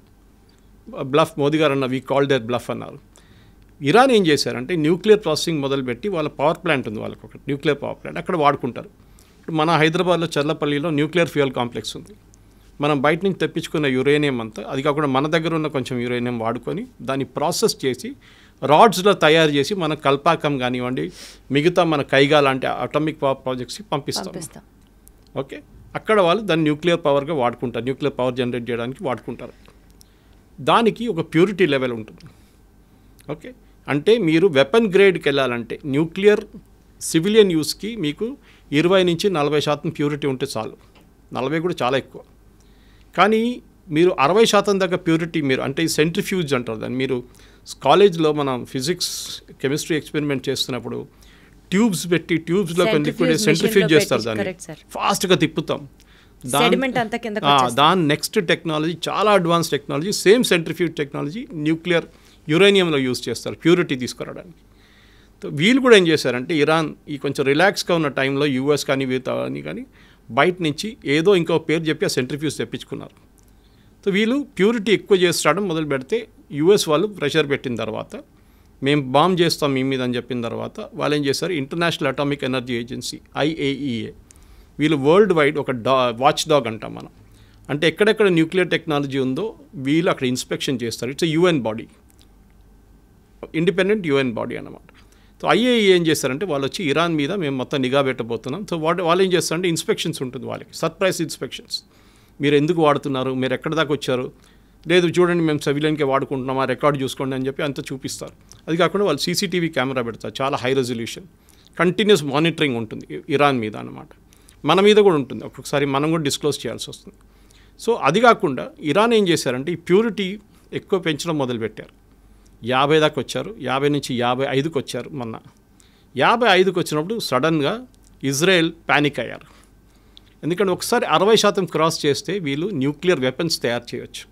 బ్లఫ్, మోదీ గారు అన్న వీ కాల్ దేర్ బ్లఫ్ అన్నారు. ఇరాన్ ఏం చేశారంటే న్యూక్లియర్ ప్రాసెసింగ్ మొదలుపెట్టి వాళ్ళ పవర్ ప్లాంట్ ఉంది, వాళ్ళకి ఒక న్యూక్లియర్ పవర్ ప్లాంట్ అక్కడ వాడుకుంటారు. ఇప్పుడు మన హైదరాబాద్లో చర్లపల్లిలో న్యూక్లియర్ ఫ్యూయల్ కాంప్లెక్స్ ఉంది. మనం బయట నుంచి తెప్పించుకున్న యురేనియం అంతా, అది కాకుండా మన దగ్గర ఉన్న కొంచెం యురేనియం వాడుకొని దాన్ని ప్రాసెస్ చేసి రాడ్స్లో తయారు చేసి మన కల్పాకం కానివ్వండి, మిగతా మన కైగా లాంటి అటామిక్ పవర్ ప్రాజెక్ట్స్కి పంపిస్తాం. ఓకే, అక్కడ వాళ్ళు దాన్ని న్యూక్లియర్ పవర్గా వాడుకుంటారు, న్యూక్లియర్ పవర్ జనరేట్ చేయడానికి వాడుకుంటారు. దానికి ఒక ప్యూరిటీ లెవెల్ ఉంటుంది. ఓకే, అంటే మీరు వెపన్ గ్రేడ్కి వెళ్ళాలంటే న్యూక్లియర్ సివిలియన్ యూస్కి మీకు 20 నుంచి 40% ప్యూరిటీ ఉంటే చాలు. 40 కూడా చాలా ఎక్కువ. కానీ మీరు 60% దాకా ప్యూరిటీ, మీరు అంటే సెంట్రిఫ్యూజ్ అంటారు దాన్ని. మీరు కాలేజ్లో మనం ఫిజిక్స్ కెమిస్ట్రీ ఎక్స్పెరిమెంట్ చేస్తున్నప్పుడు ట్యూబ్స్ పెట్టి ట్యూబ్స్లో కొన్ని లిక్విడ్ సెంట్రిఫ్యూజ్ చేస్తారు, దాన్ని ఫాస్ట్గా తిప్పుతాం. దాని నెక్స్ట్ టెక్నాలజీ చాలా advance technology, same centrifuge technology nuclear యురేనియంలో యూజ్ చేస్తారు ప్యూరిటీ తీసుకురావడానికి. వీళ్ళు కూడా ఏం చేశారంటే ఇరాన్ ఈ కొంచెం రిలాక్స్గా ఉన్న టైంలో యూఎస్ కానీ వీళ్ళని కానీ బయట నుంచి ఏదో ఇంకో పేరు చెప్పి ఆ సెంట్రిఫ్యూజ్ తెప్పించుకున్నారు. సో వీళ్ళు ప్యూరిటీ ఎక్కువ చేస్తాడం మొదలు పెడితే యూఎస్ వాళ్ళు ప్రెషర్ పెట్టిన తర్వాత మేము బాంబ్ చేస్తాం మీ మీద అని చెప్పిన తర్వాత వాళ్ళు ఏం చేశారు, international atomic energy agency IAEA, వీళ్ళు వరల్డ్ వైడ్ ఒక వాచ్ డాగ్ అంటాం మనం. అంటే ఎక్కడెక్కడ న్యూక్లియర్ టెక్నాలజీ ఉందో వీళ్ళు అక్కడ ఇన్స్పెక్షన్ చేస్తారు. It's UN body, independent UN body అన్నమాట. సో IAEA ఏం చేస్తారంటే వాళ్ళు వచ్చి ఇరాన్ మీద మేము మొత్తం నిఘా పెట్టబోతున్నాం. సో వాళ్ళు ఏం చేస్తారంటే ఇన్స్పెక్షన్స్ ఉంటుంది వాళ్ళకి, సర్ప్రైజ్ ఇన్స్పెక్షన్స్. మీరు ఎందుకు వాడుతున్నారు, మీరు ఎక్కడి దాకా వచ్చారు, లేదు చూడండి మేము సివిలియన్కే వాడుకుంటున్నాం, ఆ రికార్డు చూసుకోండి అని చెప్పి అంతా చూపిస్తారు. అది కాకుండా వాళ్ళు CCTV కెమెరా పెడతారు, చాలా హై రెజల్యూషన్, కంటిన్యూస్ మానిటరింగ్ ఉంటుంది ఇరాన్ మీద అన్నమాట. మన మీద కూడా ఉంటుంది, ఒక్కొక్కసారి మనం కూడా డిస్క్లోజ్ చేయాల్సి వస్తుంది. సో అది కాకుండా ఇరాన్ ఏం చేశారంటే ఈ ప్యూరిటీ ఎక్కువ పెంచడం మొదలుపెట్టారు. 50 దాకా వచ్చారు, 50 నుంచి 55కి వచ్చారు. మొన్న 55కి వచ్చినప్పుడు సడన్గా ఇజ్రాయెల్ ప్యానిక్ అయ్యారు. ఎందుకంటే ఒకసారి 60% క్రాస్ చేస్తే వీళ్ళు న్యూక్లియర్ వెపన్స్ తయారు చేయొచ్చు.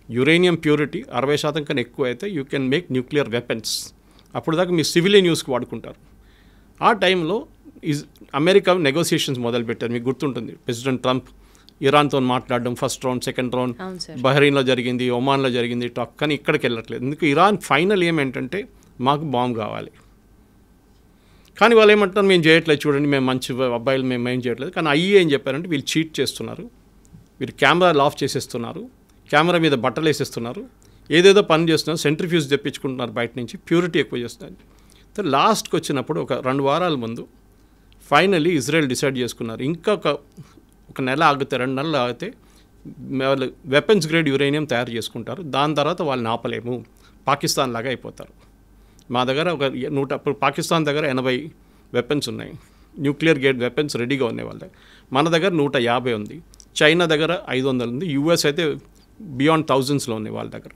యురేనియం ప్యూరిటీ 60% కన్నా ఎక్కువ అయితే you can make nuclear weapons. అప్పుడు దాకా మీ సివిలియన్ యూస్కి వాడుకుంటారు. ఆ టైంలో అమెరికా నెగోసియేషన్స్ మొదలుపెట్టారు. మీకు గుర్తుంటుంది, ప్రెసిడెంట్ ట్రంప్ ఇరాన్తో మాట్లాడడం, ఫస్ట్ రౌండ్, సెకండ్ రౌండ్ బహ్రెయిన్లో జరిగింది, ఒమాన్లో జరిగింది టాక్, కానీ ఇక్కడికి వెళ్ళట్లేదు. ఎందుకు ఇరాన్ ఫైనల్ ఏమేంటంటే మాకు బాంబు కావాలి. కానీ వాళ్ళు ఏమంటారు, మేము చేయట్లేదు, చూడండి మేము మంచి అబ్బాయిలు, మేము ఏం చేయట్లేదు. కానీ IAEA ఏం చెప్పారంటే వీళ్ళు చీట్ చేస్తున్నారు, వీళ్ళు కెమెరాలు ఆఫ్ చేసేస్తున్నారు, కెమెరా మీద బట్టలు వేసేస్తున్నారు, ఏదేదో పని చేస్తున్నారు, సెంట్రిఫ్యూజ్ తెప్పించుకుంటున్నారు బయట నుంచి, ప్యూరిటీ ఎక్కువ చేస్తున్నారు. సో లాస్ట్కి వచ్చినప్పుడు ఒక 2 వారాల ముందు ఫైనల్లీ ఇజ్రాయెల్ డిసైడ్ చేసుకున్నారు, ఇంకా ఒక నెల ఆగితే 2 నెలలు ఆగితే వాళ్ళు వెపన్స్ గ్రేడ్ యురేనియం తయారు చేసుకుంటారు. దాని తర్వాత వాళ్ళని ఆపలేము, పాకిస్తాన్ లాగా అయిపోతారు. మా దగ్గర ఒక 100, పాకిస్తాన్ దగ్గర 80 వెపన్స్ ఉన్నాయి, న్యూక్లియర్ గ్రేడ్ వెపన్స్ రెడీగా ఉన్నాయి వాళ్ళ దగ్గర. మన దగ్గర 150 ఉంది, చైనా దగ్గర 500 ఉంది, US అయితే బియాండ్ థౌజండ్స్లో ఉన్నాయి వాళ్ళ దగ్గర.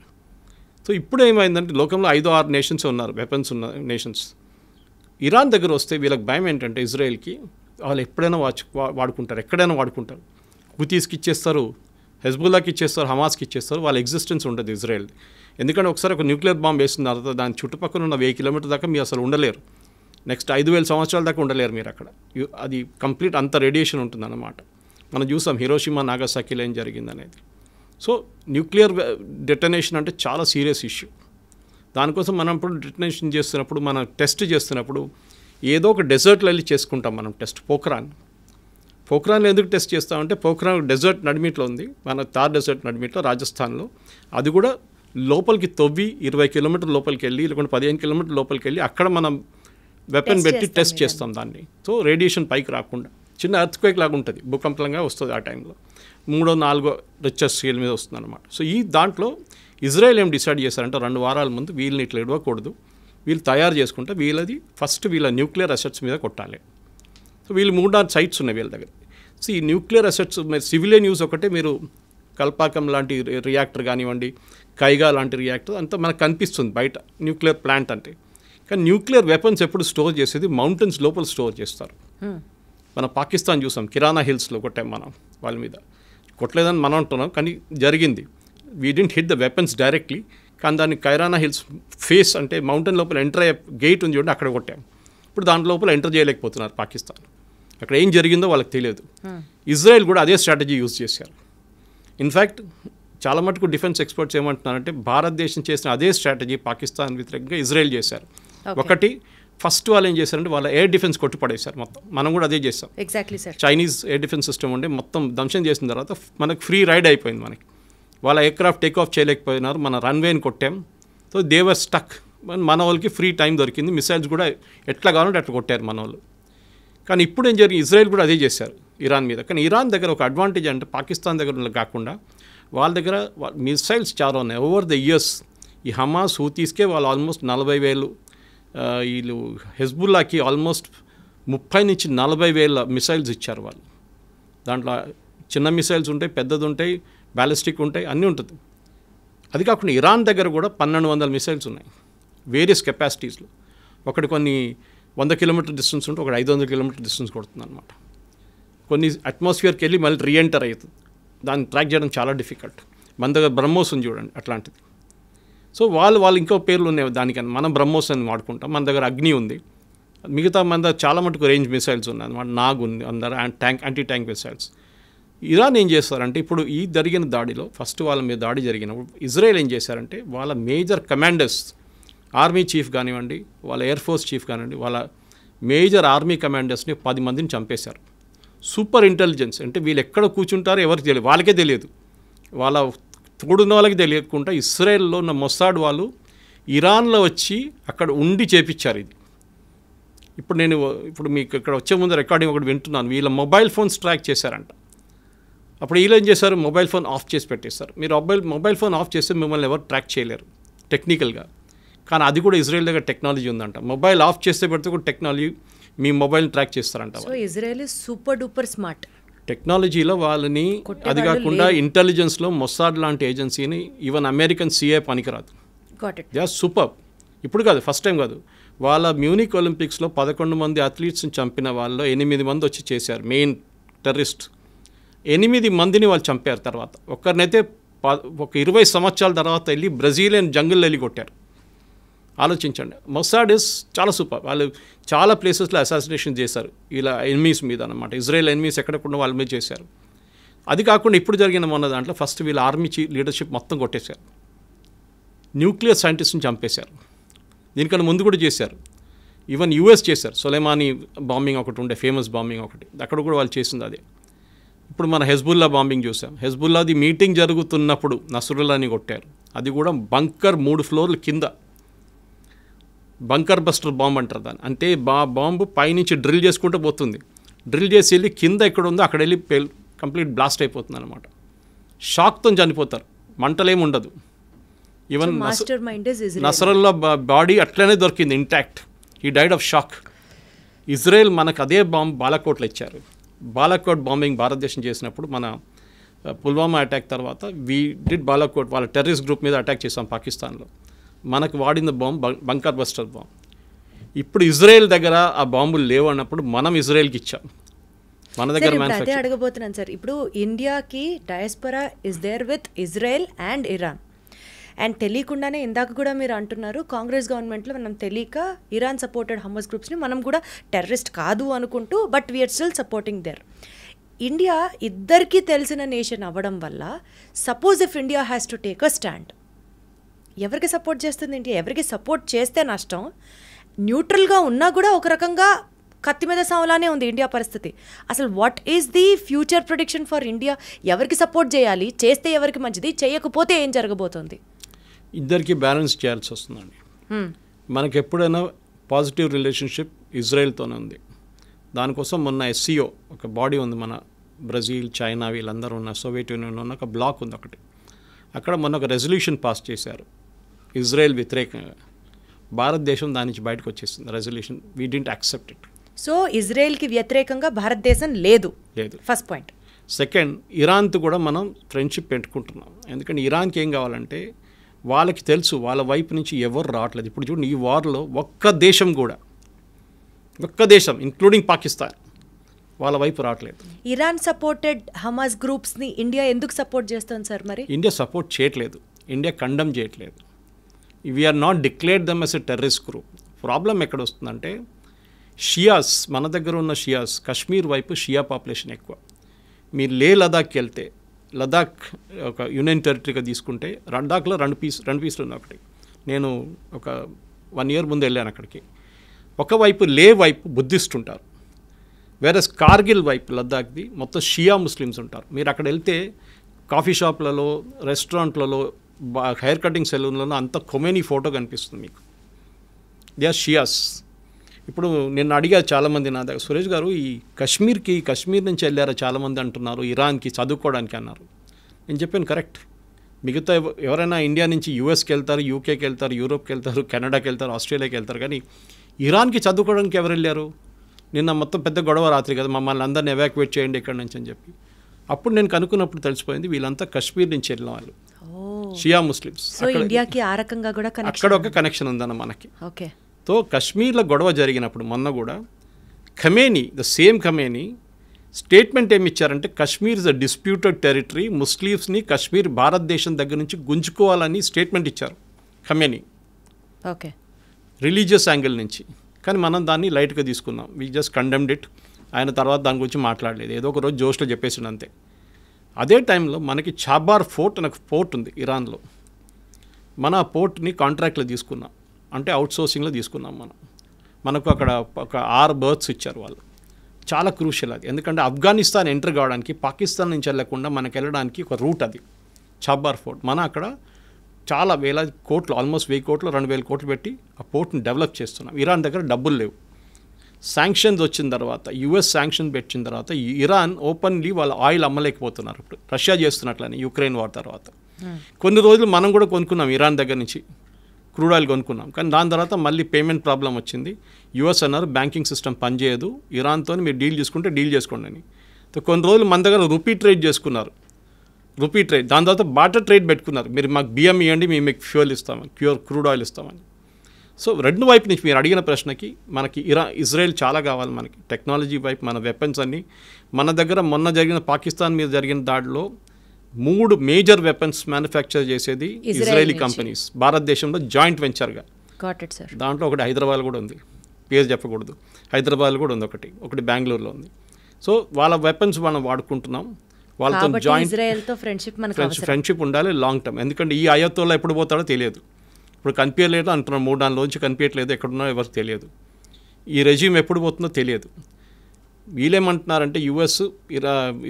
సో ఇప్పుడు ఏమైందంటే లోకంలో 5-6 నేషన్స్ ఉన్నారు, వెపన్స్ ఉన్న నేషన్స్. ఇరాన్ దగ్గర వస్తే వీళ్ళకి భయం ఏంటంటే ఇజ్రాయెల్కి వాళ్ళు ఎప్పుడైనా వాడుకుంటారు, ఎక్కడైనా వాడుకుంటారు. హుతీస్కి ఇచ్చేస్తారు, హెజ్బుల్లాకి ఇచ్చేస్తారు, హమాస్కి ఇచ్చేస్తారు, వాళ్ళ ఎగ్జిస్టెన్స్ ఉండదు ఇజ్రాయెల్. ఎందుకంటే ఒకసారి ఒక న్యూక్లియర్ బాంబ్ వేసిన తర్వాత దాని చుట్టుపక్కల ఉన్న 1000 కిలోమీటర్ దాకా మీరు అసలు ఉండలేరు. నెక్స్ట్ 5000 సంవత్సరాల దాకా ఉండలేరు మీరు అక్కడ. అది కంప్లీట్ అంత రేడియేషన్ ఉంటుందన్నమాట. మనం చూసాం హిరోషిమా నాగసాకిలో ఏం జరిగిందనేది. సో న్యూక్లియర్ డెటనేషన్ అంటే చాలా సీరియస్ ఇష్యూ. దానికోసం మనం ఇప్పుడు డెటనేషన్ చేస్తున్నప్పుడు, మనం టెస్ట్ చేస్తున్నప్పుడు ఏదో ఒక డెజర్ట్లో వెళ్ళి చేసుకుంటాం మనం టెస్ట్. పోఖ్రాన్లో ఎందుకు టెస్ట్ చేస్తామంటే పోఖ్రాన్ డెజర్ట్ నడిమిట్లో ఉంది, మన థార్ డెజర్ట్ నడిమిట్లో రాజస్థాన్లో. అది కూడా లోపలికి తవ్వి 20 కిలోమీటర్ లోపలికి వెళ్ళి, లేకుంటే 15 కిలోమీటర్ లోపలికి వెళ్ళి అక్కడ మనం వెపన్ పెట్టి టెస్ట్ చేస్తాం దాన్ని. సో రేడియేషన్ పైకి రాకుండా, చిన్న ఎర్త్క్వేక్ లాగా ఉంటుంది, భూకంపంగా వస్తుంది ఆ టైంలో, 3-4 రిక్టర్ స్కేల్ మీద వస్తుంది అనమాట. సో ఈ దాంట్లో ఇజ్రాయెల్ ఏం డిసైడ్ చేశారంటే 2 వారాల ముందు వీళ్ళని ఇట్లా ఇవ్వకూడదు, వీళ్ళు తయారు చేసుకుంటే వీళ్ళది ఫస్ట్ వీళ్ళ న్యూక్లియర్ అసెట్స్ మీద కొట్టాలి. సో వీళ్ళు 3-4 సైట్స్ ఉన్నాయి వీళ్ళ దగ్గర. సో ఈ న్యూక్లియర్ అసెట్స్ సివిలియన్ యూజ్ ఒకటే, మీరు కల్పాకం లాంటి రియాక్టర్ కానివ్వండి, కైగా లాంటి రియాక్టర్ అంతా మనకు కనిపిస్తుంది బయట న్యూక్లియర్ ప్లాంట్ అంటే. కానీ న్యూక్లియర్ వెపన్స్ ఎప్పుడు స్టోర్ చేసేది మౌంటైన్స్ లోపల స్టోర్ చేస్తారు. మన పాకిస్తాన్ చూసాం, కిరాణా హిల్స్లో కొట్టాం మనం, వాళ్ళ మీద కొట్టలేదని మనం అంటున్నాం, కానీ జరిగింది. We didn't hit the weapons directly, కానీ దాన్ని కైరానా హిల్స్ ఫేస్ అంటే మౌంటైన్ లోపల ఎంటర్ అయ్యే గేట్ ఉంది చూడండి, అక్కడ కొట్టాం. ఇప్పుడు దాంట్ లోపల ఎంటర్ చేయలేకపోతున్నారు పాకిస్తాన్. అక్కడ ఏం జరిగిందో వాళ్ళకి తెలియదు. ఇజ్రాయెల్ కూడా అదే స్ట్రాటజీ యూజ్ చేశారు. ఇన్ఫ్యాక్ట్ చాలా మటుకు డిఫెన్స్ ఎక్స్పర్ట్స్ ఏమంటున్నారంటే భారతదేశం చేసిన అదే స్ట్రాటజీ పాకిస్తాన్ వ్యతిరేకంగా ఇజ్రాయెల్ చేశారు. ఒకటి ఫస్ట్ వాళ్ళు ఏం చేశారంటే వాళ్ళ ఎయిర్ డిఫెన్స్ కొట్టి పడేశారు మొత్తం. మనం కూడా అదే చేస్తాం. Exactly sir. Chinese air defence system ఉండే మొత్తం ధ్వంసం చేసిన తర్వాత మనకు ఫ్రీ రైడ్ అయిపోయింది. మనకి వాళ్ళ ఎయిర్క్రాఫ్ట్ టేక్ ఆఫ్ చేయలేకపోయినారు, మన రన్వేని కొట్టాం. సో దేవర్ స్టక్. మన వాళ్ళకి ఫ్రీ టైం దొరికింది, మిసైల్స్ కూడా ఎట్లా కావాలంటే అట్లా కొట్టారు మన వాళ్ళు. కానీ ఇప్పుడు ఏం జరిగింది, ఇజ్రాయెల్ కూడా అదే చేశారు ఇరాన్ మీద. కానీ ఇరాన్ దగ్గర ఒక అడ్వాంటేజ్ అంటే పాకిస్తాన్ దగ్గర కాకుండా వాళ్ళ దగ్గర మిసైల్స్ చాలా ఉన్నాయి. ఓవర్ ద ఇయర్స్ ఈ హమాస్ హూతీస్కే వాళ్ళు ఆల్మోస్ట్ 40,000, వీళ్ళు హెజ్బుల్లాకి ఆల్మోస్ట్ 30 నుంచి 40,000 మిసైల్స్ ఇచ్చారు వాళ్ళు. దాంట్లో చిన్న మిసైల్స్ ఉంటాయి, పెద్దది ఉంటాయి, బ్యాలిస్టిక్ ఉంటాయి, అన్నీ ఉంటుంది. అది కాకుండా ఇరాన్ దగ్గర కూడా 1,200 మిసైల్స్ ఉన్నాయి వేరియస్ కెపాసిటీస్లో. ఒకటి కొన్ని 100 కిలోమీటర్ డిస్టెన్స్ ఉంటే ఒకటి 500 కిలోమీటర్ డిస్టెన్స్ కొడుతుంది అనమాట. కొన్ని అట్మాస్ఫియర్కి వెళ్ళి మళ్ళీ రీఎంటర్ అవుతుంది. దాన్ని ట్రాక్ చేయడం చాలా డిఫికల్ట్. మన దగ్గర బ్రహ్మోస్ ఉంది చూడండి అట్లాంటిది. సో వాళ్ళు ఇంకో పేర్లు ఉన్నాయి దానికని. మనం బ్రహ్మోస్ అని వాడుకుంటాం. మన దగ్గర అగ్ని ఉంది. మిగతా మన దగ్గర చాలా మటుకు రేంజ్ మిసైల్స్ ఉన్నాయి అనమాట. నాగ్ ఉంది అందరు, యాంటీ ట్యాంక్ మిసైల్స్. ఇరాన్ ఏం చేస్తారంటే ఇప్పుడు ఈ జరిగిన దాడిలో ఫస్ట్ వాళ్ళ మీద దాడి జరిగినప్పుడు ఇజ్రాయెల్ ఏం చేశారంటే వాళ్ళ మేజర్ కమాండర్స్, ఆర్మీ చీఫ్ కానివ్వండి, వాళ్ళ ఎయిర్ ఫోర్స్ చీఫ్ కానివ్వండి, వాళ్ళ మేజర్ ఆర్మీ కమాండర్స్ని 10 మందిని చంపేశారు. సూపర్ ఇంటెలిజెన్స్ అంటే వీళ్ళు ఎక్కడ కూర్చుంటారో ఎవరికి తెలియదు, వాళ్ళకే తెలియదు, వాళ్ళ తోడున్న వాళ్ళకి తెలియకుండా ఇస్రాయెల్లో ఉన్న మొసాడ్ వాళ్ళు ఇరాన్లో వచ్చి అక్కడ ఉండి చేపించారు ఇది. ఇప్పుడు మీకు ఇక్కడ వచ్చే ముందు రికార్డింగ్ ఒకటి వింటున్నాను. వీళ్ళ మొబైల్ ఫోన్స్ ట్రాక్ చేశారంట. అప్పుడు వీళ్ళు ఏం చేశారు, మొబైల్ ఫోన్ ఆఫ్ చేసి పెట్టేశారు. మీరు మొబైల్ ఫోన్ ఆఫ్ చేస్తే మిమ్మల్ని ఎవరు ట్రాక్ చేయలేరు టెక్నికల్గా. కానీ అది కూడా ఇజ్రాయెల్ దగ్గర టెక్నాలజీ ఉందంట. మొబైల్ ఆఫ్ చేస్తే పెడితే కూడా టెక్నాలజీ మీ మొబైల్ని ట్రాక్ చేస్తారంట. So Israel is super duper smart టెక్నాలజీలో వాళ్ళని. అది కాకుండా ఇంటెలిజెన్స్లో మొసాడ్ లాంటి ఏజెన్సీని ఈవెన్ అమెరికన్ సిఏ పనికిరాదు. They are super. ఇప్పుడు కాదు, ఫస్ట్ టైం కాదు. వాళ్ళ మ్యూనిక్ ఒలింపిక్స్లో 11 మంది అథ్లీట్స్ని చంపిన వాళ్ళు 8 మంది వచ్చి చేశారు. మెయిన్ టెర్రరిస్ట్ 8 మందిని వాళ్ళు చంపారు. తర్వాత ఒక్కరినైతే ఒక 20 సంవత్సరాల తర్వాత వెళ్ళి బ్రెజిలియన్ జంగిల్లో వెళ్ళి కొట్టారు. ఆలోచించండి. మొసాడ్ ఇస్ చాలా సూపర్. వాళ్ళు చాలా ప్లేసెస్లో అసాసినేషన్ చేశారు ఇలా ఎనిమీస్ మీద అనమాట. ఇజ్రాయెల్ ఎనిమీస్ ఎక్కడకుండా వాళ్ళ మీద చేశారు. అది కాకుండా ఇప్పుడు జరిగిన మొన్న దాంట్లో ఫస్ట్ వీళ్ళ ఆర్మీ లీడర్షిప్ మొత్తం కొట్టేశారు. న్యూక్లియర్ సైంటిస్ట్ని చంపేశారు. దీనికన్నా ముందు కూడా చేశారు. ఈవెన్ యూఎస్ చేశారు. సొలైమానీ బాంబింగ్ ఒకటి ఉండే, ఫేమస్ బాంబింగ్ ఒకటి, అక్కడ కూడా వాళ్ళు చేసింది అదే. ఇప్పుడు మన హెజ్బుల్లా బాంబింగ్ చూసాం. హెజ్బుల్లాది మీటింగ్ జరుగుతున్నప్పుడు నస్రుల్లాని కొట్టారు. అది కూడా బంకర్ 3 ఫ్లోర్ల కింద. బంకర్ బస్టర్ బాంబ్ అంటారు దాన్ని. అంటే బాంబు పైనుంచి డ్రిల్ చేసుకుంటూ పోతుంది. డ్రిల్ చేసి వెళ్ళి కింద ఎక్కడ ఉందో అక్కడ వెళ్ళి కంప్లీట్ బ్లాస్ట్ అయిపోతుంది అనమాట. షాక్తో చనిపోతారు, మంటలేమి ఉండదు. ఈవెన్ నసరుల్లా బాడీ అట్లనే దొరికింది ఇంటాక్ట్. ఈ డైడ్ ఆఫ్ షాక్. ఇజ్రాయెల్ మనకు అదే బాంబ్ బాలాకోట్లో ఇచ్చారు. బాలాకోట్ బాంబింగ్ భారతదేశం చేసినప్పుడు మన పుల్వామా అటాక్ తర్వాత వీ డిడ్ బాలాకోట్, వాళ్ళ టెర్రరిస్ట్ గ్రూప్ మీద అటాక్ చేసాం పాకిస్తాన్లో. మనకు వాడిన బాంబ్ బంకర్ బస్టర్ బాంబ్. ఇప్పుడు ఇజ్రాయెల్ దగ్గర ఆ బాంబులు లేవు అన్నప్పుడు మనం ఇజ్రాయెల్కి ఇచ్చాం. మన దగ్గర అదే అడగబోతున్నాను సార్. ఇప్పుడు ఇండియాకి diaspora is there with Israel and Iran. And తెలియకుండానే ఇందాక కూడా మీరు అంటున్నారు కాంగ్రెస్ గవర్నమెంట్లో మనం తెలియక ఇరాన్ సపోర్టెడ్ హమాస్ గ్రూప్స్ని మనం కూడా టెర్రరిస్ట్ కాదు అనుకుంటూ but we're still supporting there. India ఇద్దరికీ తెలిసిన నేషన్ అవ్వడం వల్ల suppose if India has to take a stand, ఎవరికి సపోర్ట్ చేస్తుంది ఇండియా? ఎవరికి సపోర్ట్ చేస్తే నష్టం? న్యూట్రల్గా ఉన్నా కూడా ఒక రకంగా కత్తి మీద సావలానే ఉంది ఇండియా పరిస్థితి. అసలు what is the future prediction for India? ఎవరికి సపోర్ట్ చేయాలి? చేస్తే ఎవరికి మంచిది? చేయకపోతే ఏం జరగబోతోంది? ఇద్దరికి బ్యాలెన్స్ చేయాల్సి వస్తుందండి. మనకి ఎప్పుడైనా పాజిటివ్ రిలేషన్షిప్ ఇజ్రాయెల్తోనే ఉంది. దానికోసం మొన్న SCO ఒక బాడీ ఉంది, మన బ్రెజిల్, చైనా వీళ్ళందరూ ఉన్న సోవియట్ యూనియన్ ఉన్న ఒక బ్లాక్ ఉంది ఒకటి. అక్కడ మొన్న ఒక రెజల్యూషన్ పాస్ చేశారు ఇజ్రాయెల్ వ్యతిరేకంగా. భారతదేశం దాని నుంచి బయటకు వచ్చేసింది resolution. We didn't accept it. So ఇజ్రాయెల్కి వ్యతిరేకంగా భారతదేశం లేదు. First point. సెకండ్, ఇరాన్తో కూడా మనం ఫ్రెండ్షిప్ పెట్టుకుంటున్నాం. ఎందుకంటే ఇరాన్కి ఏం కావాలంటే వాళ్ళకి తెలుసు వాళ్ళ వైపు నుంచి ఎవరు రావట్లేదు. ఇప్పుడు చూడండి, ఈ వార్లో ఒక్క దేశం ఇంక్లూడింగ్ పాకిస్తాన్ వాళ్ళ వైపు రావట్లేదు. ఇరాన్ సపోర్టెడ్ హమాస్ గ్రూప్స్ని ఇండియా ఎందుకు సపోర్ట్ చేస్తుంది సార్? మరి ఇండియా సపోర్ట్ చేయట్లేదు, ఇండియా కండమ్ చేయట్లేదు. We're not declared them as a terrorist group. Problem ఎక్కడ వస్తుందంటే షియాస్, మన దగ్గర ఉన్న షియాస్, కశ్మీర్ వైపు షియా పాపులేషన్ ఎక్కువ. మీరు లే లదాఖ్కి వెళ్తే, లదాఖ్ ఒక యూనియన్ టెరిటరీగా తీసుకుంటే లదాఖ్లో రెండు పీసులు ఉన్నాయి. ఒకటి నేను ఒక 1 year ముందు వెళ్ళాను అక్కడికి. ఒకవైపు లే వైపు బుద్ధిస్ట్ ఉంటారు, వేరే కార్గిల్ వైపు లద్దాఖ్ది మొత్తం షియా ముస్లిమ్స్ ఉంటారు. మీరు అక్కడ వెళ్తే కాఫీ షాప్లలో, రెస్టారెంట్లలో, హెయిర్ కటింగ్ సెలూన్లలో అంత ఖొమేనీ ఫోటో కనిపిస్తుంది మీకు. They are Shias. ఇప్పుడు నేను అడిగా చాలామంది నా దగ్గర, సురేష్ గారు ఈ కశ్మీర్ నుంచి వెళ్ళారా చాలామంది అంటున్నారు, ఇరాన్కి చదువుకోవడానికి అన్నారు. నేను చెప్పాను కరెక్ట్. మిగతా ఎవరైనా ఇండియా నుంచి యూఎస్కి వెళ్తారు, యూకేకి వెళ్తారు, యూరోప్కి వెళ్తారు, కెనడాకి వెళ్తారు, ఆస్ట్రేలియాకి వెళ్తారు, కానీ ఇరాన్కి చదువుకోవడానికి ఎవరు వెళ్ళారు? నిన్న మొత్తం పెద్ద గొడవ రాత్రి కదా, మమ్మల్ని అందరిని ఎవాక్యువేట్ చేయండి ఇక్కడి నుంచి అని చెప్పి. అప్పుడు నేను కనుక్కున్నప్పుడు తెలిసిపోయింది వీళ్ళంతా కశ్మీర్ నుంచి వెళ్ళిన వాళ్ళు, షియా ముస్లిమ్స్. ఇండియాకి ఆ రకంగా కూడా అక్కడ ఒక కనెక్షన్ ఉందన్న మనకి. ఓకే. తో కశ్మీర్లో గొడవ జరిగినప్పుడు మొన్న కూడా Khamenei, the same Khamenei statement ఏమి ఇచ్చారంటే Kashmir is a disputed territory, ముస్లిమ్స్ని కశ్మీర్ భారతదేశం దగ్గర నుంచి గుంజుకోవాలని స్టేట్మెంట్ ఇచ్చారు ఖమేనీ. ఓకే. రిలీజియస్ యాంగిల్ నుంచి. కానీ మనం దాన్ని లైట్గా తీసుకున్నాం. We just condemned it. ఆయన తర్వాత దాని గురించి మాట్లాడలేదు, ఏదో ఒక రోజు జోష్లో చెప్పేసిండు అంతే. అదే టైంలో మనకి చాబార్ ఫోర్ట్ అనే పోర్ట్ ఉంది ఇరాన్లో. మన ఆ పోర్ట్ని కాంట్రాక్ట్లో తీసుకున్నాం, అంటే అవుట్సోర్సింగ్లో తీసుకున్నాం మనకు అక్కడ ఒక 6 berths ఇచ్చారు వాళ్ళు. చాలా క్రూషియల్ అది, ఎందుకంటే ఆఫ్ఘనిస్తాన్ ఎంటర్ కావడానికి పాకిస్తాన్ నుంచి వెళ్ళకుండా మనకు వెళ్ళడానికి ఒక రూట్ అది చాబార్ ఫోర్ట్. మన అక్కడ చాలా వేల కోట్లు, ఆల్మోస్ట్ 1000 కోట్లు 2000 కోట్లు పెట్టి ఆ పోర్ట్ని డెవలప్ చేస్తున్నాం. ఇరాన్ దగ్గర డబ్బులు లేవు. శాంక్షన్స్ వచ్చిన తర్వాత, యుఎస్ శాంక్షన్ పెట్టిన తర్వాత ఇరాన్ ఓపెన్లీ వాళ్ళ ఆయిల్ అమ్మలేకపోతున్నారు. ఇప్పుడు రష్యా చేస్తున్నట్లని యుక్రెయిన్ వార్ తర్వాత కొన్ని రోజులు మనం కూడా కొనుక్కున్నాం ఇరాన్ దగ్గర నుంచి క్రూడ్ ఆయిల్ కొనుక్కున్నాం. కానీ దాని తర్వాత మళ్ళీ పేమెంట్ ప్రాబ్లం వచ్చింది. యుఎస్ అన్నారు బ్యాంకింగ్ సిస్టమ్ పనిచేయదు, ఇరాన్తో మీరు డీల్ చేసుకుంటే డీల్ చేసుకోండి అని. కొన్ని రోజులు మన దగ్గర రూపీ ట్రేడ్ చేసుకున్నారు, రూపీ ట్రేడ్. దాని తర్వాత బాటర్ ట్రేడ్ పెట్టుకున్నారు, మీరు మాకు బియ్యం ఇవ్వండి మేము మీకు ఫ్యూయల్ ఇస్తామని, క్రూడ్ ఆయిల్ ఇస్తామని. సో రెండు వైపు నుంచి మీరు అడిగిన ప్రశ్నకి మనకి ఇజ్రాయెల్ చాలా కావాలి మనకి. టెక్నాలజీ వైపు మన వెపన్స్ అన్నీ మన దగ్గర. మొన్న జరిగిన పాకిస్తాన్ మీద జరిగిన దాడిలో 3 మేజర్ వెపన్స్ మ్యానుఫ్యాక్చర్ చేసేది ఇజ్రాయలీ కంపెనీస్ భారతదేశంలో జాయింట్ వెంచర్గా. దాంట్లో ఒకటి హైదరాబాద్ కూడా ఉంది, పేరు చెప్పకూడదు, హైదరాబాద్ కూడా ఉంది ఒకటి బెంగళూరులో ఉంది. సో వాళ్ళ వెపన్స్ మనం వాడుకుంటున్నాం, వాళ్ళతో జాయింట్ ఫ్రెండ్షిప్ ఉండాలి లాంగ్ టర్మ్. ఎందుకంటే ఈ అయోత్తోలో ఎప్పుడు పోతాడో తెలియదు, ఇప్పుడు కనిపించలేదు అంటున్నాం, 3 రోజు కనిపించట్లేదు, ఎక్కడున్నారో ఎవరికి తెలియదు, ఈ రెజ్యూమ్ ఎప్పుడు పోతుందో తెలియదు. వీళ్ళేమంటున్నారంటే యుఎస్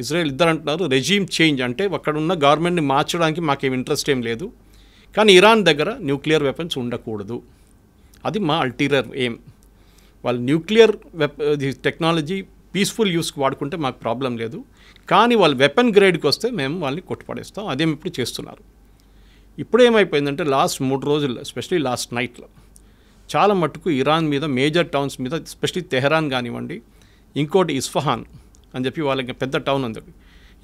ఇజ్రాయెల్ ఇద్దరు అంటున్నారు రెజ్యూమ్ చేంజ్, అంటే అక్కడ ఉన్న గవర్నమెంట్ని మార్చడానికి మాకేం ఇంట్రెస్ట్ ఏం లేదు, కానీ ఇరాన్ దగ్గర న్యూక్లియర్ వెపన్స్ ఉండకూడదు, అది మా అల్టీరియర్ ఎయిమ్. వాళ్ళు న్యూక్లియర్ టెక్నాలజీ పీస్ఫుల్ యూస్కి వాడుకుంటే మాకు ప్రాబ్లం లేదు, కానీ వాళ్ళు వెపన్ గ్రేడ్కి వస్తే మేము వాళ్ళని కొట్టుపడేస్తాం. అదేమి ఇప్పుడు చేస్తున్నారు. ఇప్పుడు ఏమైపోయిందంటే లాస్ట్ 3 రోజుల్లో, ఎస్పెషలీ లాస్ట్ నైట్లో చాలా మట్టుకు ఇరాన్ మీద మేజర్ టౌన్స్ మీద, ఎస్పెషలీ తెహరాన్ కానివ్వండి, ఇంకోటి ఇస్ఫహాన్ అని చెప్పి వాళ్ళకి పెద్ద టౌన్ ఉంది.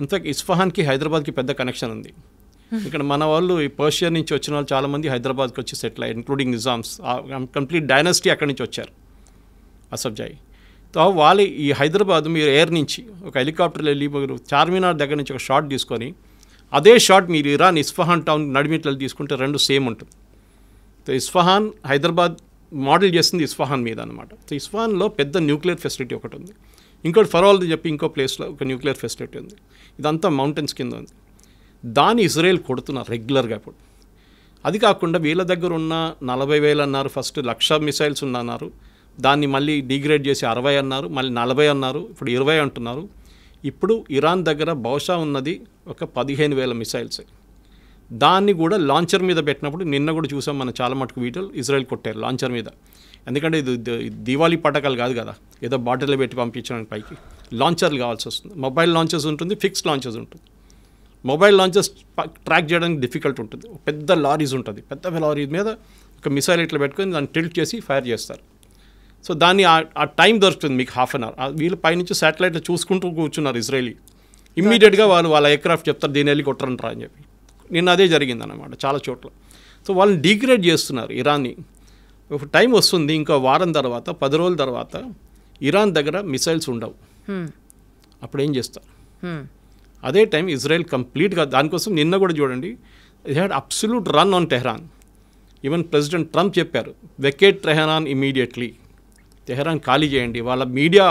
ఇంతకు ఇస్ఫహాన్కి హైదరాబాద్కి పెద్ద కనెక్షన్ ఉంది. ఇక్కడ మన వాళ్ళు ఈ పర్షియా నుంచి వచ్చిన వాళ్ళు చాలామంది హైదరాబాద్కి వచ్చి సెటిల్ అయ్యారు, ఇంక్లూడింగ్ నిజామ్స్, కంప్లీట్ డైనస్టీ అక్కడి నుంచి వచ్చారు, అసబ్జాయి. సో వాళ్ళు ఈ హైదరాబాద్ మీరు ఎయిర్ నుంచి ఒక హెలికాప్టర్లో వెళ్ళి మీరు చార్మినార్ దగ్గర నుంచి ఒక షాట్ తీసుకొని అదే షాట్ మీరు ఇరాన్ ఇస్ఫహాన్ టౌన్ నడిమిట్లలో తీసుకుంటే 2 సేమ్ ఉంటుంది. సో ఇస్ఫహాన్ హైదరాబాద్ మోడల్ చేస్తుంది ఇస్ఫహాన్ మీద అనమాట. సో ఇస్ఫహాన్లో పెద్ద న్యూక్లియర్ ఫెసిలిటీ ఒకటి ఉంది, ఇంకోటి ఫరోల్ది చెప్పి ఇంకో ప్లేస్లో ఒక న్యూక్లియర్ ఫెసిలిటీ ఉంది. ఇదంతా మౌంటైన్స్ కింద ఉంది. దాన్ని ఇజ్రాయెల్ కొడుతున్నారు రెగ్యులర్గా. ఇప్పుడు అది కాకుండా వీళ్ళ దగ్గర ఉన్న 40,000 అన్నారు, ఫస్ట్ 1,00,000 మిసైల్స్ ఉన్నారు, దాన్ని మళ్ళీ డిగ్రేడ్ చేసి 60 అన్నారు, మళ్ళీ 40 అన్నారు, ఇప్పుడు 20 అంటున్నారు. ఇప్పుడు ఇరాన్ దగ్గర బహుశా ఉన్నది ఒక 15,000 మిసైల్స్. దాన్ని కూడా లాంచర్ మీద పెట్టినప్పుడు నిన్న కూడా చూసాం మనం చాలా మటుకు వీడియోలు, ఇజ్రాయెల్ కొట్టారు లాంచర్ మీద. ఎందుకంటే ఇది దివాళీ పటాకాలు కాదు కదా, ఏదో బాటిల్లో పెట్టి పంపించడానికి పైకి లాంచర్లు కావాల్సి వస్తుంది. మొబైల్ లాంచర్స్ ఉంటుంది, ఫిక్స్డ్ లాంచర్స్ ఉంటుంది. మొబైల్ లాంచర్స్ ట్రాక్ చేయడానికి డిఫికల్ట్ ఉంటుంది. పెద్ద లారీస్ ఉంటుంది, పెద్ద లారీ మీద ఒక మిసైల్ ఇట్లా పెట్టుకొని దాన్ని టిల్ట్ చేసి ఫైర్ చేస్తారు. సో దాన్ని ఆ టైం దొరుకుతుంది మీకు, ½ అన్ అవర్. వీళ్ళు పైనుంచి శాటిలైట్లో చూసుకుంటూ కూర్చున్నారు ఇజ్రాయలీ. ఇమ్మీడియట్గా వాళ్ళ ఎయిర్క్రాఫ్ట్ చెప్తారు దీన్ని వెళ్ళి కొట్టరంటారా అని చెప్పి. నిన్న అదే జరిగిందన్నమాట చాలా చోట్ల. సో వాళ్ళని డిగ్రేడ్ చేస్తున్నారు ఇరాన్ని. ఒక టైం వస్తుంది, ఇంకో వారం తర్వాత 10 రోజుల తర్వాత ఇరాన్ దగ్గర మిసైల్స్ ఉండవు. అప్పుడు ఏం చేస్తారు? అదే టైం ఇజ్రాయెల్ కంప్లీట్గా దానికోసం నిన్న కూడా చూడండి, it had absolute run on Tehran. Even president Trump చెప్పారు వెకేట్ టెహరాన్ ఇమీడియట్లీ. తెహరాన్ ఖాళీ చేయండి. వాళ్ళ మీడియా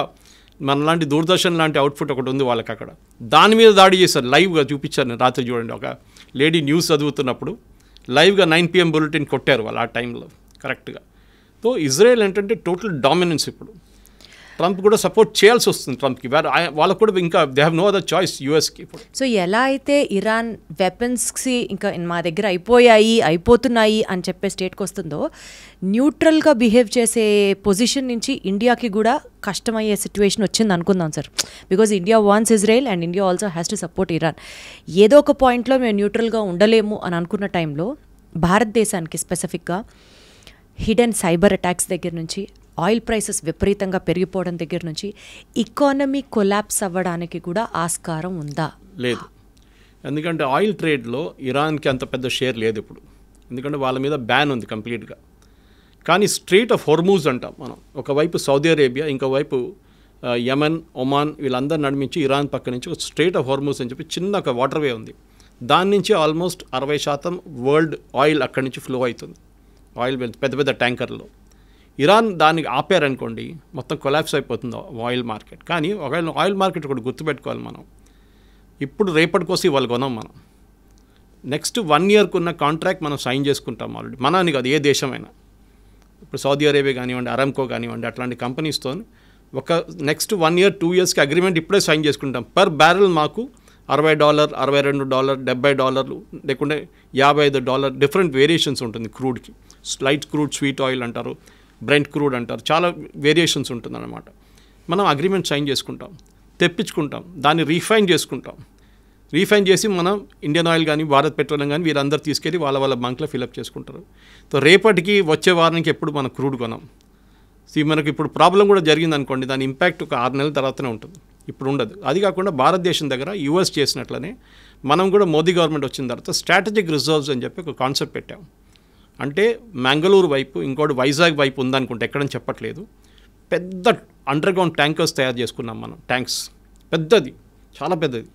మనలాంటి దూరదర్శన్ లాంటి అవుట్ఫుట్ ఒకటి ఉంది వాళ్ళకి అక్కడ, దాని మీద దాడి చేశారు. లైవ్గా చూపించారు నేను రాత్రి, చూడండి. ఒక లేడీ న్యూస్ చదువుతున్నప్పుడు లైవ్గా 9 PM బులెటిన్ కొట్టారు వాళ్ళు ఆ టైంలో కరెక్ట్గా. సో ఇజ్రాయెల్ ఏంటంటే టోటల్ డామినెన్స్. ఇప్పుడు ట్రంప్ కూడా సపోర్ట్ చేయాల్సి వస్తుంది ట్రంప్కి. వాళ్ళకు కూడా ఇంకా they have no other choice యూఎస్కి ఇప్పుడు. సో ఎలా అయితే ఇరాన్ వెపన్స్కి ఇంకా మా దగ్గర అయిపోతున్నాయి అని చెప్పే స్టేట్కి వస్తుందో, న్యూట్రల్గా బిహేవ్ చేసే పొజిషన్ నుంచి ఇండియాకి కూడా కష్టమయ్యే సిచ్యువేషన్ వచ్చింది అనుకుందాం sir. Because India wants Israel and India also has to support Iran. ఏదో ఒక పాయింట్లో మేము న్యూట్రల్గా ఉండలేము అని అనుకున్న టైంలో భారతదేశానికి స్పెసిఫిక్గా హిడెన్ సైబర్ అటాక్స్ దగ్గర నుంచి, ఆయిల్ ప్రైసెస్ విపరీతంగా పెరిగిపోవడం దగ్గర నుంచి ఎకానమీ కొలాప్స్ అవ్వడానికి కూడా ఆస్కారం ఉందా? లేదు. ఎందుకంటే ఆయిల్ ట్రేడ్లో ఇరాన్కి అంత పెద్ద షేర్ లేదు ఇప్పుడు, ఎందుకంటే వాళ్ళ మీద బ్యాన్ ఉంది కంప్లీట్గా. కానీ స్ట్రెయిట్ ఆఫ్ హోర్మూజ్ అంటాం మనం, ఒకవైపు సౌదీ అరేబియా, ఇంకోవైపు యమన్, ఒమాన్, వీళ్ళందరూ నడిమించి ఇరాన్ పక్క నుంచి ఒక స్ట్రెయిట్ ఆఫ్ హోర్మూజ్ అని చెప్పి చిన్న ఒక వాటర్వే ఉంది. దాని నుంచి ఆల్మోస్ట్ 60% వరల్డ్ ఆయిల్ అక్కడి నుంచి ఫ్లో అవుతుంది. ఆయిల్ పెద్ద పెద్ద ట్యాంకర్లో. ఇరాన్ దానికి ఆపారనుకోండి మొత్తం కొలాప్స్ అయిపోతుంది ఆయిల్ మార్కెట్. కానీ ఒకవేళ ఆయిల్ మార్కెట్ కూడా గుర్తుపెట్టుకోవాలి మనం, ఇప్పుడు రేపటి కోసం ఇవాళ కొనాం మనం. నెక్స్ట్ 1 yearకు ఉన్న కాంట్రాక్ట్ మనం సైన్ చేసుకుంటాం ఆల్రెడీ. మనని కాదు, ఏ దేశమైనా. ఇప్పుడు సౌదీ అరేబియా కానివ్వండి, అరామ్కో కానివ్వండి, అట్లాంటి కంపెనీస్తో ఒక నెక్స్ట్ 1 year 2 yearsకి అగ్రిమెంట్ ఇప్పుడే సైన్ చేసుకుంటాం. పర్ బ్యారెల్ మాకు $60, $62, $70, లేకుంటే $55, డిఫరెంట్ వేరియేషన్స్ ఉంటుంది క్రూడ్కి. లైట్ క్రూడ్, స్వీట్ ఆయిల్ అంటారు, బ్రెంట్ క్రూడ్ అంటారు, చాలా వేరియేషన్స్ ఉంటుందన్నమాట. మనం అగ్రిమెంట్ సైన్ చేసుకుంటాం, తెప్పించుకుంటాం, దాన్ని రీఫైన్ చేసుకుంటాం. రీఫైన్ చేసి మనం ఇండియన్ ఆయిల్ కానీ, భారత్ పెట్రోలియం కానీ వీరందరూ తీసుకెళ్ళి వాళ్ళ బంక్లో ఫిలప్ చేసుకుంటారు. సో రేపటికి వచ్చే వారానికి ఎప్పుడు మనం క్రూడ్ కొనాం. మనకు ఇప్పుడు ప్రాబ్లం కూడా జరిగింది అనుకోండి, దాని ఇంపాక్ట్ ఒక 6 నెలల తర్వాతనే ఉంటుంది, ఇప్పుడు ఉండదు. అది కాకుండా భారతదేశం దగ్గర యూఎస్ చేసినట్లనే మనం కూడా మోదీ గవర్నమెంట్ వచ్చిన తర్వాత స్ట్రాటజిక్ రిజర్వ్స్ అని చెప్పి ఒక కాన్సెప్ట్ పెట్టాం. అంటే మంగళూరు వైపు, ఇంకోటి వైజాగ్ వైపు ఉందనుకుంటే, ఎక్కడని చెప్పట్లేదు, పెద్ద అండర్గ్రౌండ్ ట్యాంకర్స్ తయారు చేసుకున్నాం మనం. ట్యాంక్స్ పెద్దది, చాలా పెద్దది.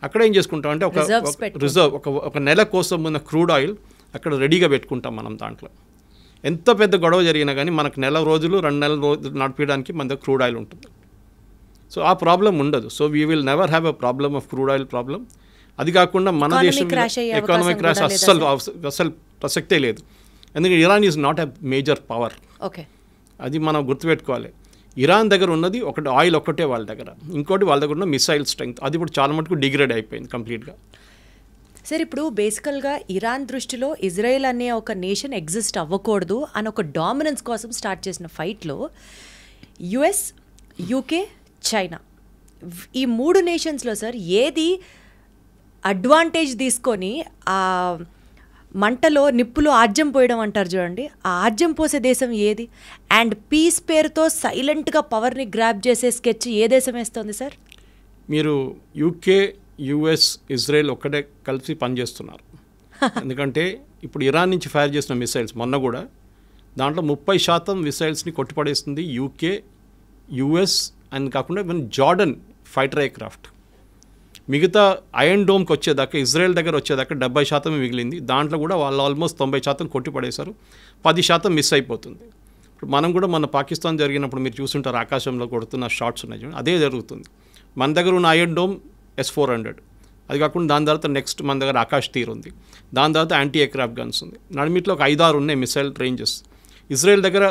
అక్కడ ఏం చేసుకుంటాం అంటే ఒక రిజర్వ్, ఒక నెల కోసం ఉన్న క్రూడ్ ఆయిల్ అక్కడ రెడీగా పెట్టుకుంటాం మనం. దాంట్లో ఎంత పెద్ద గొడవ జరిగినా కానీ మనకు 2 రోజులు 2 నెలల రోజులు నడిపించడానికి మన దగ్గర క్రూడ్ ఆయిల్ ఉంటుంది. సో ఆ ప్రాబ్లం ఉండదు. So we will never have a problem of crude oil problem. అది కాకుండా మన దేశం ఎకానమిక్ క్రాష్ అస్సలు ప్రసక్తే లేదు. ఎందుకంటే Iran is not a major power. Okay, అది మనం గుర్తుపెట్టుకోవాలి. ఇరాన్ దగ్గర ఉన్నది ఒకటి ఆయిల్ ఒక్కటే వాళ్ళ దగ్గర, ఇంకోటి వాళ్ళ దగ్గర ఉన్న మిసైల్ స్ట్రెంగ్త్, అది ఇప్పుడు చాలా మటుకు డిగ్రేడ్ అయిపోయింది కంప్లీట్గా. సార్ ఇప్పుడు బేసికల్గా ఇరాన్ దృష్టిలో ఇజ్రాయెల్ అనే ఒక నేషన్ ఎగ్జిస్ట్ అవ్వకూడదు అని ఒక డామినెన్స్ కోసం స్టార్ట్ చేసిన ఫైట్లో యుఎస్, యూకే, చైనా, ఈ 3 నేషన్స్లో సార్ ఏది అడ్వాంటేజ్ తీసుకొని ఆ మంటలో నిప్పులో ఆజ్యం పోయడం అంటారు చూడండి, ఆ ఆజ్యం పోసే దేశం ఏది? అండ్ పీస్ పేరుతో సైలెంట్గా పవర్ని గ్రాప్ చేసే స్కెచ్ ఏ దేశం వేస్తుంది సార్? మీరు యూకే, యుఎస్, ఇజ్రాయెల్ ఒక్కటే కలిసి పనిచేస్తున్నారు. ఎందుకంటే ఇప్పుడు ఇరాన్ నుంచి ఫైర్ చేసిన మిసైల్స్ మొన్న కూడా దాంట్లో 30% మిసైల్స్ని కొట్టిపడేస్తుంది యూకే, యుఎస్ అని కాకుండా ఈవెన్ జార్డన్ ఫైటర్ ఎయిర్క్రాఫ్ట్. మిగతా ఐరన్ డోమ్కి వచ్చేదాకా, ఇజ్రాయెల్ దగ్గర వచ్చేదాకా 70% మిగిలింది. దాంట్లో కూడా వాళ్ళు ఆల్మోస్ట్ 90% కొట్టిపడేశారు, 10% మిస్ అయిపోతుంది. ఇప్పుడు మనం కూడా మన పాకిస్తాన్ జరిగినప్పుడు మీరు చూస్తుంటారు, ఆకాశంలో కొడుతున్న షాట్స్ ఉన్నాయి చూడండి, అదే జరుగుతుంది. మన దగ్గర ఉన్న ఐరన్ డోమ్ S-400, అది కాకుండా దాని తర్వాత నెక్స్ట్ మన దగ్గర ఆకాష్ తీర్ ఉంది, దాని తర్వాత యాంటీ ఎయిర్క్రాఫ్ట్ గన్స్ ఉంది. నడిమిట్లో ఒక 5-6 ఉన్నాయి మిసైల్ రేంజెస్. ఇజ్రాయెల్ దగ్గర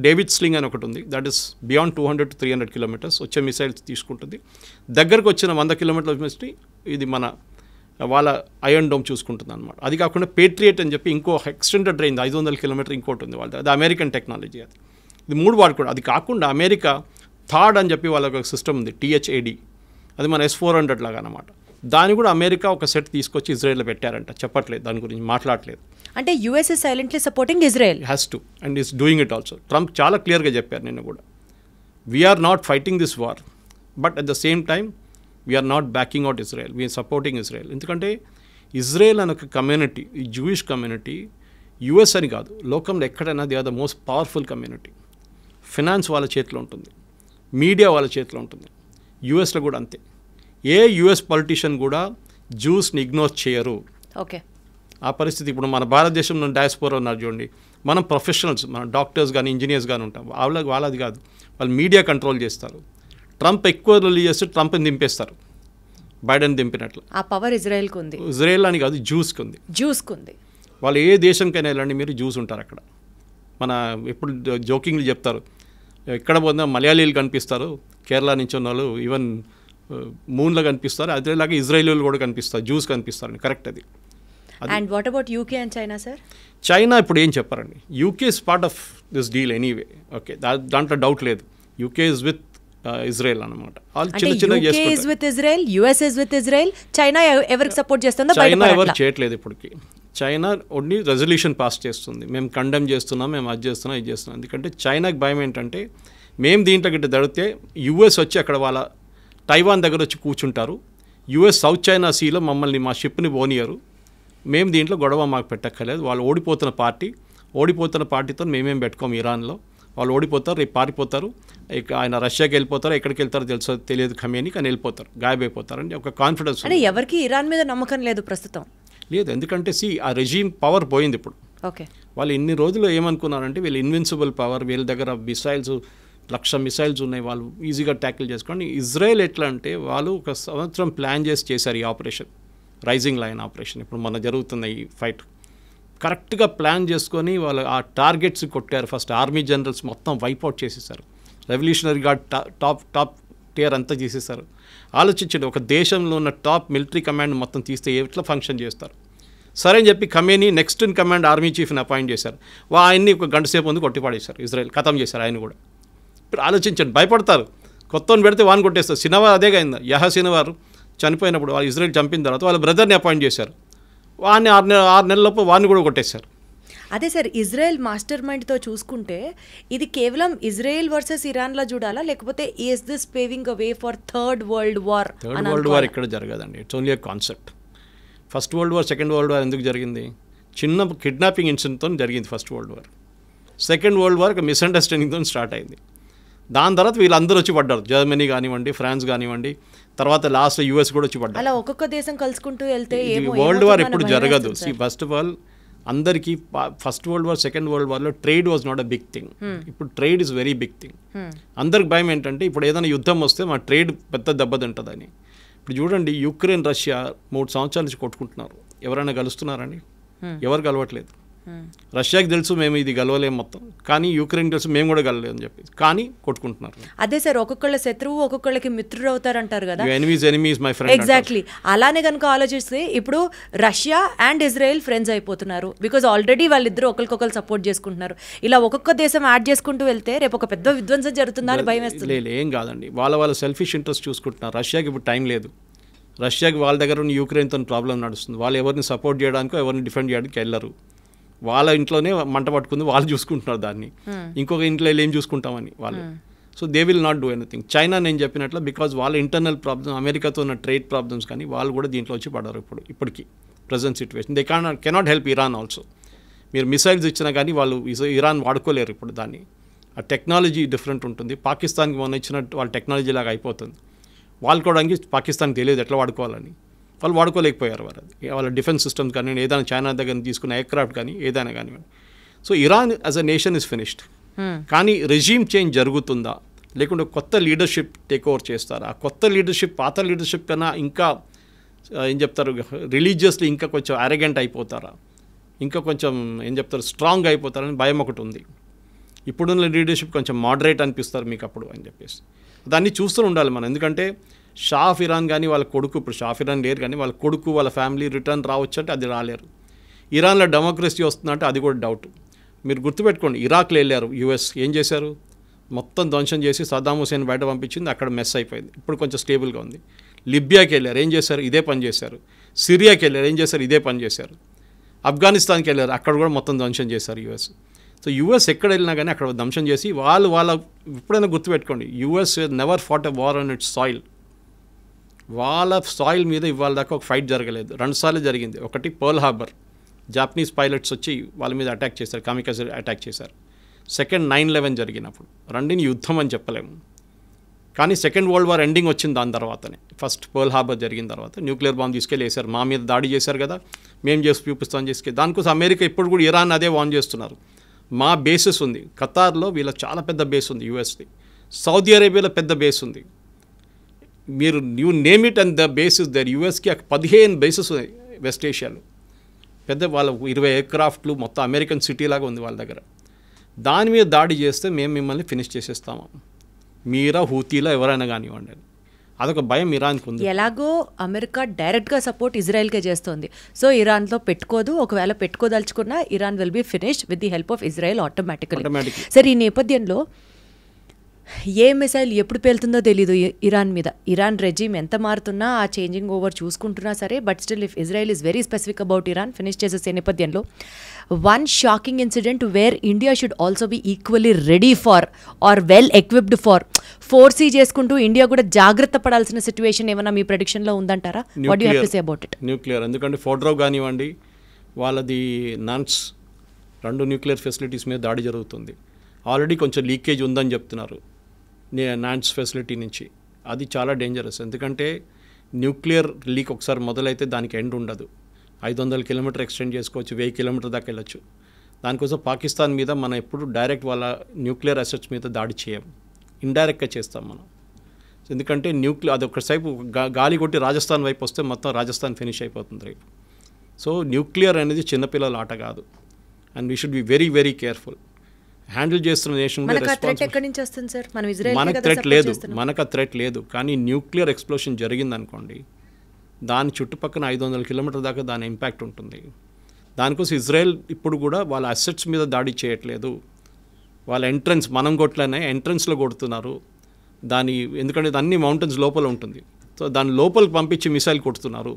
డేవిడ్ స్లింగ్ అని ఒకటి ఉంది, that is beyond 200 to 300 kilometers వచ్చే మిసైల్స్ తీసుకుంటుంది. దగ్గరకు వచ్చిన 100 kilometers మిస్టి ఇది మన వాళ్ళ ఐరన్ డోమ్ చూసుకుంటుంది అనమాట. అది కాకుండా పేట్రియట్ అని చెప్పి ఇంకో ఎక్స్టెండెడ్ రేంజ్ 500 kilometers ఇంకోటి ఉంది వాళ్ళది, అది అమెరికన్ టెక్నాలజీ. అది ఇది 3 వాడుకోవడం. అది కాకుండా అమెరికా థాడ్ అని చెప్పి వాళ్ళకి ఒక సిస్టమ్ ఉంది, THAD, అది మన S-400 లాగా అనమాట. దాన్ని కూడా అమెరికా ఒక సెట్ తీసుకొచ్చి ఇజ్రాయెల్లో పెట్టారంట, చెప్పట్లేదు దాని గురించి, మాట్లాడలేదు. అంటే US is silently supporting Israel, has to and is doing it also. Trump చాలా క్లియర్గా చెప్పారు నిన్న కూడా, we're not fighting this war, but at the same time we're not backing out Israel, we're supporting Israel. ఎందుకంటే ఇజ్రాయెల్ అనే ఒక కమ్యూనిటీ, ఈ జూయిష్ కమ్యూనిటీ, యుఎస్ అని కాదు, లోకంలో ఎక్కడైనా they are the most powerful community. Finance వాళ్ళ చేతిలో ఉంటుంది, మీడియా వాళ్ళ చేతిలో ఉంటుంది. యుఎస్లో కూడా అంతే. ఏ యుఎస్ పొలిటీషియన్ కూడా జ్యూస్ని ఇగ్నోర్ చేయరు. ఓకే, ఆ పరిస్థితి ఇప్పుడు మన భారతదేశంలో డయాస్పోరా ఉన్నారు చూడండి, మనం ప్రొఫెషనల్స్, మన డాక్టర్స్ కానీ ఇంజనీర్స్ కానీ ఉంటాం, వాళ్ళది కాదు, వాళ్ళు మీడియా కంట్రోల్ చేస్తారు. ట్రంప్ ఎక్కువ రిలీజ్ చేస్తే ట్రంప్ని దింపేస్తారు, బైడెన్ దింపినట్లు. ఆ పవర్ ఇజ్రాయెల్కి ఉంది. ఇజ్రాయెల్ అని కాదు, జ్యూస్కి ఉంది. వాళ్ళు ఏ దేశంకైనా వెళ్ళండి మీరు, జ్యూస్ ఉంటారు అక్కడ. మన ఎప్పుడు జోకింగ్లు చెప్తారు, ఎక్కడ పోయినా మలయాళీలు కనిపిస్తారు, కేరళ నుంచి ఉన్న వాళ్ళు ఈవెన్ మూన్లో కనిపిస్తారు, అదేలాగా ఇజ్రాయేలీలు కూడా కనిపిస్తారు, జ్యూస్ కనిపిస్తారు. కరెక్ట్ అది. And what about UK and China sir? China ఇప్పుడు ఏం చెప్పారండి, UK is part of this deal anyway. Okay, దాంట్లో డౌట్ లేదు. యూకే ఇస్ విత్ ఇజ్రాయెల్ అనమాట. వాళ్ళు చిన్న చిన్నగా చేసుకుంటారు. చైనా ఎవరికి సపోర్ట్ చేస్తుందో చైనా ఎవరు చేయట్లేదు ఇప్పటికి. చైనా ఓన్లీ రెజల్యూషన్ పాస్ చేస్తుంది, మేము కండెమ్ చేస్తున్నాం, మేము అది చేస్తున్నాం, ఇది చేస్తున్నాం. ఎందుకంటే చైనాకి భయం ఏంటంటే మేము దీంట్లో గిట్ట దడితే యుఎస్ వచ్చి అక్కడ వాళ్ళ తైవాన్ దగ్గర వచ్చి కూర్చుంటారు, యుఎస్ సౌత్ చైనా సీలో మమ్మల్ని మా షిప్ని పోనీయరు, మేము దీంట్లో గొడవ మాకు పెట్టక్కర్లేదు. వాళ్ళు ఓడిపోతున్న పార్టీతో మేమేం పెట్టుకోము ఇరాన్లో, వాళ్ళు ఓడిపోతారు, రేపు పారిపోతారు, ఆయన రష్యాకి వెళ్ళిపోతారు, ఎక్కడికి వెళ్తారో తెలియదు ఖమేని, కానీ వెళ్ళిపోతారు, గాయబైపోతారని ఒక కాన్ఫిడెన్స్. అంటే ఎవరికి ఇరాన్ మీద నమ్మకం లేదు ప్రస్తుతం. లేదు, ఎందుకంటే ఆ రెజీమ్ పవర్ పోయింది ఇప్పుడు. ఓకే, వాళ్ళు ఇన్ని రోజులు ఏమనుకున్నారంటే వీళ్ళు ఇన్విన్సిబుల్ పవర్, వీళ్ళ దగ్గర మిసైల్స్ 1,00,000 మిసైల్స్ ఉన్నాయి, వాళ్ళు ఈజీగా ట్యాకిల్ చేసుకోండి. ఇజ్రాయెల్ ఎట్లా అంటే వాళ్ళు 1 సంవత్సరం ప్లాన్ చేశారు ఈ ఆపరేషన్, రైజింగ్ లైన్ ఆపరేషన్. ఇప్పుడు మన జరుగుతున్న ఈ ఫైట్ కరెక్ట్గా ప్లాన్ చేసుకొని వాళ్ళు ఆ టార్గెట్స్ కొట్టారు. ఫస్ట్ ఆర్మీ జనరల్స్ మొత్తం వైప్అవుట్ చేసేసారు, రెవల్యూషనరీ గార్డ్ టాప్ టియర్ అంతా చేసేసారు. ఆలోచించండి, ఒక దేశంలో ఉన్న టాప్ మిలిటరీ కమాండ్ మొత్తం తీస్తే ఎట్లా ఫంక్షన్ చేస్తారు. సరే అని చెప్పి Khamenei next in command army చీఫ్ని అపాయింట్ చేశారు. ఆయన్ని 1 గంట సేపు ముందు కొట్టిపాడేశారు, ఇజ్రాయెల్ ఖతం చేశారు ఆయన కూడా. ఇప్పుడు ఆలోచించండి, భయపడతారు, కొత్తని పెడితే వాడిని కొట్టేస్తారు. సినవార్ అదే అయింది, సినవార్ చనిపోయినప్పుడు వాళ్ళు ఇజ్రాయెల్ చంపిన తర్వాత వాళ్ళ బ్రదర్ని అపాయింట్ చేశారు, వాడిని 6 నెలలలోపు వాడిని కూడా కొట్టేశారు. అదే సార్, ఇజ్రాయెల్ మాస్టర్ మైండ్తో చూసుకుంటే ఇది కేవలం ఇజ్రాయెల్ వర్సెస్ ఇరాన్లా చూడాలా, లేకపోతే is this paving a way for third world war? Third world war ఇక్కడ జరగదండి, it's only a concept. First world war, second world war ఎందుకు జరిగింది? చిన్న కిడ్నాపింగ్ ఇన్సిడెంట్తో జరిగింది first world war. Second world war ఒక మిస్అండర్స్టాండింగ్తో స్టార్ట్ అయింది. దాని తర్వాత వీళ్ళందరూ వచ్చి పడ్డారు, జర్మనీ కానివ్వండి, ఫ్రాన్స్ కానివ్వండి, తర్వాత లాస్ట్ యూఎస్ కూడా వచ్చి పడ్డారు. అలా ఒక్కొక్క దేశం కలుసుకుంటూ వెళ్తే వరల్డ్ వార్ ఎప్పుడు జరగదు. ఫస్ట్ ఆఫ్ ఆల్ అందరికీ first world war, second world వార్లో trade was not a big thing. ఇప్పుడు trade is very big thing. అందరికి భయం ఏంటంటే ఇప్పుడు ఏదైనా యుద్ధం వస్తే మా ట్రేడ్ పెద్ద దెబ్బతింటుందని. ఇప్పుడు చూడండి, యుక్రెయిన్ రష్యా 3 సంవత్సరాల నుంచి కొట్టుకుంటున్నారు, ఎవరైనా కలుస్తున్నారండి? ఎవరు కలవట్లేదు. రష్యాకి తెలుసు మేము ఇది గెలవలేము మొత్తం, కానీ యుక్రెయిన్ తెలుసు మేము కూడా గెలవలేము అని చెప్పి, కానీ కొట్టుకుంటున్నారు. అదే సార్, ఒక్కొక్కళ్ళ శత్రువు ఒక్కొక్కళ్ళకి మిత్రుడు అవుతారంటారు కదా, ఎనిమీస్ మై ఫ్రెండ్. ఎగ్జాక్ట్లీ అలానే కనుక ఆలోచిస్తే ఇప్పుడు రష్యా అండ్ ఇజ్రాయెల్ ఫ్రెండ్స్ అయిపోతున్నారు, బికాజ్ ఆల్రెడీ వాళ్ళిద్దరూ ఒకరికొకరు సపోర్ట్ చేసుకుంటున్నారు. ఇలా ఒక్కొక్క దేశం యాడ్ చేసుకుంటూ వెళ్తే రేపు ఒక పెద్ద విధ్వంసం జరుగుతుందా అని భయం వేస్తుంది. ఏం కాదండి, వాళ్ళ సెల్ఫిష్ ఇంట్రెస్ట్ చూసుకుంటున్నారు. రష్యాకి ఇప్పుడు టైం లేదు, రష్యాకి వాళ్ళ దగ్గర ఉన్న యుక్రెయిన్తో ప్రాబ్లం నడుస్తుంది, వాళ్ళు ఎవరిని సపోర్ట్ చేయడానికో ఎవరిని డిఫెండ్ చేయడానికి వెళ్ళరు. వాళ్ళ ఇంట్లోనే మంట పట్టుకుంది, వాళ్ళు చూసుకుంటున్నారు దాన్ని, ఇంకొక ఇంట్లో ఏం చూసుకుంటామని వాళ్ళు. So they will not do anything. China నేను చెప్పినట్లు బికాజ్ వాళ్ళ ఇంటర్నల్ ప్రాబ్లమ్స్, అమెరికాతో ఉన్న ట్రేడ్ ప్రాబ్లమ్స్ కానీ వాళ్ళు కూడా దీంట్లో వచ్చి పడరు ఇప్పటికీ present situation. They cannot help Iran also. మీరు మిసైల్స్ ఇచ్చినా కానీ వాళ్ళు ఇరాన్ వాడుకోలేరు ఇప్పుడు దాన్ని. ఆ టెక్నాలజీ డిఫరెంట్ ఉంటుంది. పాకిస్తాన్కి మొన్న ఇచ్చినట్టు వాళ్ళ టెక్నాలజీ లాగా అయిపోతుంది. వాడుకోవడానికి పాకిస్తాన్కి తెలియదు ఎట్లా వాడుకోవాలని, వాళ్ళు వాడుకోలేకపోయారు. వాళ్ళ డిఫెన్స్ సిస్టమ్స్ కానీ ఏదైనా చైనా దగ్గర తీసుకున్న ఎయిర్క్రాఫ్ట్ కానీ ఏదైనా కానివ్వండి. So Iran as a nation is finished. కానీ రెజీమ్ చేంజ్ జరుగుతుందా, లేకుంటే కొత్త లీడర్షిప్ టేక్ ఓవర్ చేస్తారా? ఆ కొత్త లీడర్షిప్ పాత లీడర్షిప్ కన్నా ఇంకా ఏం చెప్తారు, రిలీజియస్లీ ఇంకా కొంచెం అరగెంట్ అయిపోతారా, ఇంకా కొంచెం ఏం చెప్తారు స్ట్రాంగ్ అయిపోతారని భయం ఒకటి ఉంది. ఇప్పుడున్న లీడర్షిప్ కొంచెం మోడరేట్ అనిపిస్తారు మీకు అప్పుడు అని చెప్పేసి దాన్ని చూస్తూ ఉండాలి మనం. ఎందుకంటే షా ఆఫ్ ఇరాన్ కానీ వాళ్ళ కొడుకు, ఇప్పుడు షా ఆఫ్ ఇరాన్ లేరు కానీ వాళ్ళ కొడుకు వాళ్ళ ఫ్యామిలీ రిటర్న్ రావచ్చు అంటే అది రాలేరు. ఇరాన్లో డెమోక్రసీ వస్తుందంటే అది కూడా డౌట్. మీరు గుర్తుపెట్టుకోండి, ఇరాక్లో వెళ్ళారు యుఎస్, ఏం చేశారు, మొత్తం ధ్వంసం చేసి సద్దాం హుసేన్ బయట పంపించింది, అక్కడ మెస్ అయిపోయింది, ఇప్పుడు కొంచెం స్టేబుల్గా ఉంది. లిబియాకి వెళ్ళారు, ఏం చేశారు, ఇదే పని చేశారు. సిరియాకి వెళ్ళారు, ఏం చేశారు, ఇదే పని చేశారు. ఆఫ్ఘనిస్తాన్కి వెళ్ళారు, అక్కడ కూడా మొత్తం ధ్వంసం చేశారు యుఎస్. సో యుఎస్ ఎక్కడ వెళ్ళినా కానీ అక్కడ ధ్వంసం చేసి వాళ్ళ ఎప్పుడైనా గుర్తుపెట్టుకోండి, US never fought a war on its soil. వాళ్ళ సాయిల్ మీద ఇవాళ దాకా ఒక ఫైట్ జరగలేదు, 2 సార్లు జరిగింది. ఒకటి పర్ల్ హార్బర్, జాపనీస్ పైలట్స్ వచ్చి వాళ్ళ మీద అటాక్ చేశారు, కామికాజే అటాక్ చేశారు. సెకండ్ 9/11 జరిగినప్పుడు. రెండుని యుద్ధం అని చెప్పలేము. కానీ సెకండ్ వరల్డ్ వార్ ఎండింగ్ వచ్చింది దాని తర్వాతనే. ఫస్ట్ పర్ల్ హార్బర్ జరిగిన తర్వాత న్యూక్లియర్ బాంబ్ తీసుకెళ్ళి వేశారు, మా మీద దాడి చేశారు కదా, మేము చేసి చూపిస్తామని చేసుకెళ్ళి. దానికోసం అమెరికా ఇప్పుడు కూడా ఇరాన్ అదే వార్న్ చేస్తున్నారు. మా బేసెస్ ఉంది ఖతార్లో, వీళ్ళ చాలా పెద్ద బేస్ ఉంది యూఎస్ది, సౌదీ అరేబియాలో పెద్ద బేస్ ఉంది. మీరు you name it and the basis there. యూఎస్కి 15 బేసెస్ ఉన్నాయి వెస్ట్ ఏషియాలో, పెద్ద వాళ్ళ 20 ఎయిర్క్రాఫ్ట్లు, మొత్తం అమెరికన్ సిటీ లాగా ఉంది వాళ్ళ దగ్గర. దాని మీద దాడి చేస్తే మేము మిమ్మల్ని ఫినిష్ చేసేస్తాము, మీరా హూతీలా ఎవరైనా కానివ్వండి. అదొక భయం ఇరాన్కి ఉంది. ఎలాగో అమెరికా డైరెక్ట్గా సపోర్ట్ ఇజ్రాయెల్కే చేస్తుంది, సో ఇరాన్తో పెట్టుకోదు. ఒకవేళ పెట్టుకోదలుచుకున్నా Iran will be finished with the help of Israel automatically. సరే, ఈ నేపథ్యంలో ఏ మిసైల్ ఎప్పుడు పేలుతుందో తెలీదు ఇరాన్ మీద. ఇరాన్ రెజీమ్ ఎంత మారుతున్నా, ఆ చేంజింగ్ ఓవర్ చూసుకుంటున్నా సరే, but still if Israel is very specific about Iran finish చేసే నేపథ్యంలో one shocking incident where India should also be equally ready for or well equipped for, foresee చేసుకుంటూ ఇండియా కూడా జాగ్రత్త పడాల్సిన సిచ్యువేషన్ ఏమైనా మీ ప్రెడిక్షన్లో ఉందంటారా? What do have to say about it? Nuclear, ఎందుకంటే ఫోర్డ్రో కానివ్వండి, వాళ్ళది నాన్స్ 2 న్యూక్లియర్ ఫెసిలిటీస్ మీద దాడి జరుగుతుంది. ఆల్రెడీ కొంచెం లీకేజ్ ఉందని చెప్తున్నారు నాన్స్ ఫెసిలిటీ నుంచి. అది చాలా డేంజరస్, ఎందుకంటే న్యూక్లియర్ లీక్ ఒకసారి మొదలైతే దానికి ఎండ్ ఉండదు. 500 కిలోమీటర్ ఎక్స్టెండ్ చేసుకోవచ్చు, 1000 కిలోమీటర్ దాకా వెళ్ళచ్చు. దానికోసం పాకిస్తాన్ మీద మనం ఎప్పుడు డైరెక్ట్ వాళ్ళ న్యూక్లియర్ అసెట్స్ మీద దాడి చేయం, ఇండైరెక్ట్గా చేస్తాం మనం. ఎందుకంటే అది ఒకసేపు గాలి కొట్టి రాజస్థాన్ వైపు వస్తే మొత్తం రాజస్థాన్ ఫినిష్ అయిపోతుంది రేపు. సో న్యూక్లియర్ అనేది చిన్నపిల్లల ఆట కాదు, and we should be very very careful. Handle చేస్తున్న నేషన్ మనకు థ్రెట్ లేదు, కానీ న్యూక్లియర్ ఎక్స్ప్లోషన్ జరిగింది అనుకోండి, దాని చుట్టుపక్కల 500 కిలోమీటర్ దాకా దాని ఇంపాక్ట్ ఉంటుంది. దానికోసం ఇజ్రాయెల్ ఇప్పుడు కూడా వాళ్ళ అసెట్స్ మీద దాడి చేయట్లేదు, వాళ్ళ ఎంట్రన్స్ మనం కొట్లనే ఎంట్రన్స్లో కొడుతున్నారు దాని, ఎందుకంటే అన్ని మౌంటైన్స్ లోపల ఉంటుంది. సో దాని లోపలికి పంపించి మిసైల్ కొడుతున్నారు.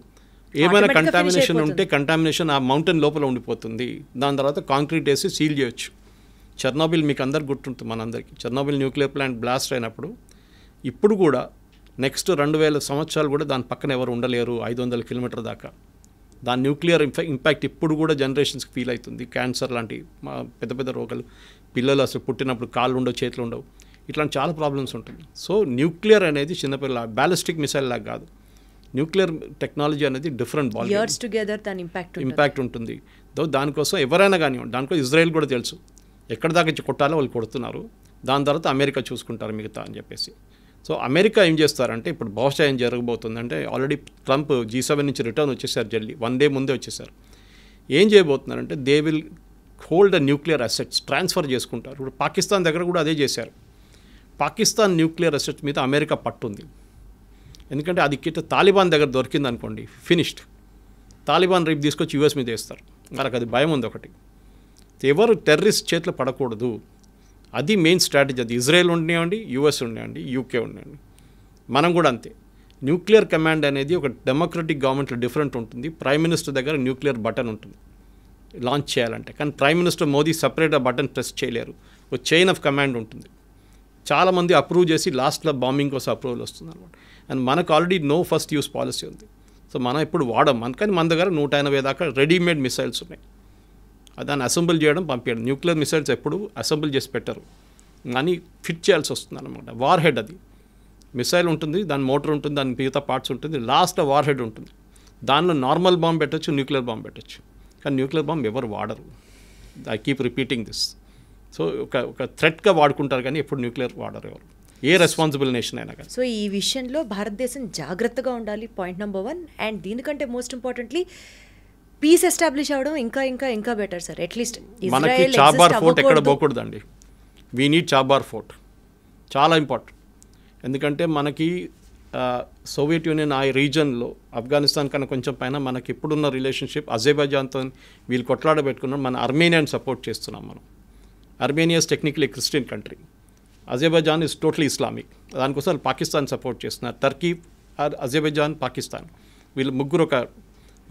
ఏమైనా కంటామినేషన్ ఉంటే కంటామినేషన్ ఆ మౌంటైన్ లోపల ఉండిపోతుంది. దాని తర్వాత కాంక్రీట్ వేసి సీల్ చేయొచ్చు. చెర్నోబిల్ మీకు అందరికి గుర్తుంటుంది, మనందరికీ చెర్నోబిల్ న్యూక్లియర్ ప్లాంట్ బ్లాస్ట్ అయినప్పుడు. ఇప్పుడు కూడా నెక్స్ట్ 2000 సంవత్సరాలు కూడా దాని పక్కన ఎవరు ఉండలేరు 500 కిలోమీటర్ దాకా. దాని న్యూక్లియర్ ఇంపాక్ట్ ఇప్పుడు కూడా జనరేషన్స్కి ఫీల్ అవుతుంది. క్యాన్సర్ లాంటి పెద్ద పెద్ద రోగాలు, పిల్లలు అసలు పుట్టినప్పుడు కాళ్ళు ఉండవు, చేతులు ఉండవు, ఇట్లాంటి చాలా ప్రాబ్లమ్స్ ఉంటుంది. సో న్యూక్లియర్ అనేది చిన్నపిల్ల బ్యాలిస్టిక్ మిసైల్ లాగా కాదు. న్యూక్లియర్ టెక్నాలజీ అనేది డిఫరెంట్ ఇంపాక్ట్ ఉంటుంది. దానికోసం ఎవరైనా కానివ్వండి, దానికోసం ఇజ్రాయెల్ కూడా తెలుసు ఎక్కడ దాకా కొట్టాలో వాళ్ళు కొడుతున్నారు. దాని తర్వాత అమెరికా చూసుకుంటారు మిగతా అని చెప్పేసి. సో అమెరికా ఏం చేస్తారంటే, ఇప్పుడు బహుశా ఏం జరగబోతుందంటే, ఆల్రెడీ ట్రంప్ G7 నుంచి రిటర్న్ వచ్చేసారు, జల్దీ 1 డే ముందే వచ్చేసారు. ఏం చేయబోతున్నారంటే, they will hold nuclear assets, transfer చేసుకుంటారు. ఇప్పుడు పాకిస్తాన్ దగ్గర కూడా అదే చేశారు. పాకిస్తాన్ న్యూక్లియర్ అసెట్స్ మీద అమెరికా పట్టుంది, ఎందుకంటే అది తాలిబాన్ దగ్గర దొరికింది అనుకోండి ఫినిష్డ్. తాలిబాన్ రేపు తీసుకొచ్చి యూఎస్ మీద వేస్తారు. వాళ్ళకి అది భయం ఉంది ఒకటి, ఎవరు టెర్రరిస్ట్ చేతిలో పడకూడదు. అది మెయిన్ స్ట్రాటజీ. అది ఇజ్రాయెల్ ఉండనివ్వండి, యూఎస్ ఉండనివ్వండి, యూకే ఉండనివ్వండి, మనం కూడా అంతే. న్యూక్లియర్ కమాండ్ అనేది ఒక డెమోక్రటిక్ గవర్నమెంట్లో డిఫరెంట్ ఉంటుంది. ప్రైమ్ మినిస్టర్ దగ్గర న్యూక్లియర్ బటన్ ఉంటుంది లాంచ్ చేయాలంటే, కానీ ప్రైమ్ మినిస్టర్ మోదీ సపరేట్ ఆ బటన్ ప్రెస్ చేయలేరు. ఒక చైన్ ఆఫ్ కమాండ్ ఉంటుంది. చాలామంది అప్రూవ్ చేసి లాస్ట్లో బాంబింగ్ కోసం అప్రూవల్ వస్తుంది అనమాట. అండ్ మనకు already no first use policy ఉంది. సో మనం ఇప్పుడు వాడం, కానీ మన దగ్గర 180 దాకా రెడీమేడ్ మిసైల్స్ ఉన్నాయి. దాన్ని అసెంబుల్ చేయడం, పంపించడం. న్యూక్లియర్ మిసైల్స్ ఎప్పుడు అసెంబుల్ చేసి పెట్టరు, కానీ ఫిట్ చేయాల్సి వస్తుంది అనమాట. వార్ హెడ్, అది మిసైల్ ఉంటుంది, దాని మోటార్ ఉంటుంది, దాని మిగతా పార్ట్స్ ఉంటుంది, లాస్ట్ వార్ హెడ్ ఉంటుంది. దానిలో నార్మల్ బాంబ్ పెట్టచ్చు, న్యూక్లియర్ బాంబ్ పెట్టచ్చు, కానీ న్యూక్లియర్ బాంబ్ ఎవరు వాడరు. I keep repeating this. So ఒక థ్రెట్గా వాడుకుంటారు, కానీ ఎప్పుడు న్యూక్లియర్ వాడరు ఎవరు, ఏ రెస్పాన్సిబుల్ నేషన్ అయినా కానీ. సో ఈ విషయంలో భారతదేశం జాగ్రత్తగా ఉండాలి, పాయింట్ నెంబర్ 1. అండ్ దీనికంటే మోస్ట్ ఇంపార్టెంట్లీ పీస్ ఎస్టాబ్లిష్ అవ్వడం ఇంకా బెటర్ సార్. అట్లీస్ట్ మనకి చాబార్ ఫోర్ట్ ఎక్కడ పోకూడదండి. వీ నీడ్ చాబార్ ఫోర్ట్, చాలా ఇంపార్టెంట్. ఎందుకంటే మనకి సోవియట్ యూనియన్ ఆ రీజన్లో ఆఫ్ఘనిస్తాన్ కన్నా కొంచెం పైన మనకి ఇప్పుడున్న రిలేషన్షిప్ అజర్బైజాన్తో వీళ్ళు కొట్లాడబెట్టుకున్నాం. మన అర్మేనియాని సపోర్ట్ చేస్తున్నాం మనం. Armenia's technically Christian country, Azerbaijan is totally Islamic. దానికోసం పాకిస్తాన్ సపోర్ట్ చేస్తున్నారు. టర్కీ, అజర్బైజాన్, పాకిస్తాన్ వీళ్ళు ముగ్గురు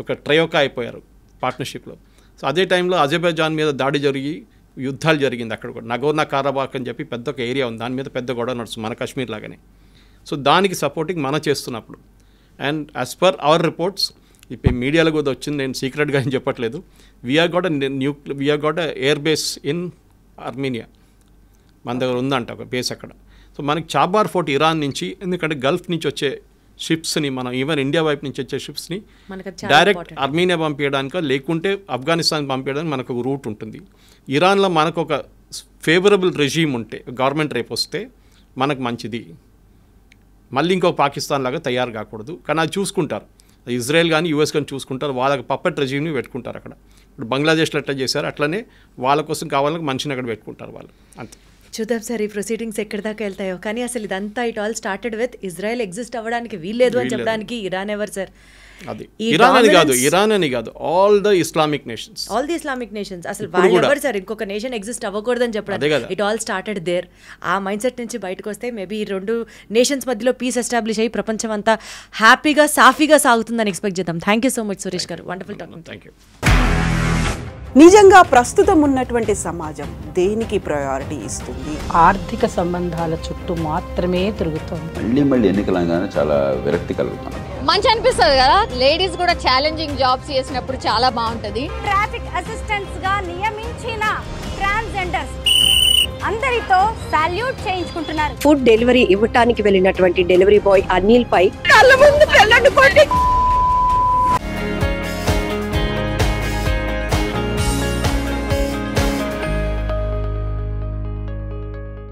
ఒక ట్రయోకా అయిపోయారు పార్ట్నర్షిప్లో. సో అదే టైంలో అజర్బైజాన్ మీద దాడి జరిగి యుద్ధాలు జరిగింది అక్కడ కూడా. నగోర్నా కారాబాక్ అని చెప్పి పెద్ద ఒక ఏరియా ఉంది, దాని మీద పెద్ద గొడవ నడుస్తుంది, మన కాశ్మీర్ లాగానే. సో దానికి సపోర్టింగ్ మనం చేస్తున్నప్పుడు, and as per our reports, ఇప్పుడు మీడియాలో కూడా వచ్చింది, నేను సీక్రెట్గా ఏం చెప్పట్లేదు, we're got air base in Armenia, మన దగ్గర ఉందంట ఒక బేస్ అక్కడ. సో మనకి చాబార్ ఫోర్ట్ ఇరాన్ నుంచి, ఎందుకంటే గల్ఫ్ నుంచి వచ్చే షిప్స్ని మనం ఈవెన్ ఇండియా వైపు నుంచి వచ్చే షిప్స్ని డైరెక్ట్ అర్మీనియా పంపించడానిక లేకుంటే ఆఫ్ఘనిస్తాన్ పంపించడానికి మనకు ఒక రూట్ ఉంటుంది. ఇరాన్లో మనకు ఒక ఫేవరబుల్ రెజీమ్ ఉంటే, గవర్నమెంట్ రేపు వస్తే మనకు మంచిది, మళ్ళీ ఇంకొక పాకిస్తాన్ లాగా తయారు కాకూడదు. కానీ అది చూసుకుంటారు, ఇజ్రాయెల్ కానీ యూఎస్ కానీ చూసుకుంటారు, వాళ్ళకి పప్పెట్ రెజీమ్ని పెట్టుకుంటారు అక్కడ. ఇప్పుడు బంగ్లాదేశ్లో ఎట్లా చేశారు అట్లనే వాళ్ళ కోసం కావాలని మనిషిని అక్కడ పెట్టుకుంటారు వాళ్ళు, అంతే. చూద్దాం సార్ ఈ ప్రొసీడింగ్స్ ఎక్కడి దాకా వెళ్తాయో. కానీ అసలు ఇదంతా it all started with Israel exist అవ్వడానికి వీల్లేదు అని చెప్పడానికి ఇరాన్ ఎవరు సార్? అది ఇరాన్ అని కాదు ఆల్ ది ఇస్లామిక్ నేషన్స్ అసలు వాళ్ళు ఎవరు సార్ ఇంకొక నేషన్ ఎగ్జిస్ట్ అవ్వకూడదని చెప్పడానికి? It all started there. ఆ మైండ్ సెట్ నుంచి బయటకు వస్తే మేబీ ఈ రెండు నేషన్స్ మధ్యలో పీస్ ఎస్టాబ్లిష్ అయ్యి ప్రపంచం అంతా హ్యాపీగా సాఫీగా సాగుతుందని ఎక్స్పెక్ట్ చేద్దాం. Thank you so much Suresh గారు, వండర్ఫుల్ టాకింగ్. Thank you. నిజంగా ప్రస్తుతం ఉన్నటువంటి సమాజం దేనికి ప్రయారిటీ ఇస్తుంది? ఆర్థిక సంబంధాల చుట్టూ మాత్రమే తిరుగుతుంది. మళ్ళీ ఎన్నికలంగానే చాలా విరక్తి కలుగుతాను. మంచి అనిపిస్తుంది కదా, లేడీస్ కూడా ఛాలెంజింగ్ జాబ్స్ చేసినప్పుడు చాలా బాగుంటది. ట్రాఫిక్ అసిస్టెంట్స్ గా నియమించిన ట్రాన్స్జెండర్స్ అందరితో సాల్యూట్ చేయించుకుంటున్నారు. ఫుడ్ డెలివరీ ఇవ్వటానికి వెళ్ళినటువంటి డెలివరీ బాయ్ అనిల్ పై కళ్ళ ముందు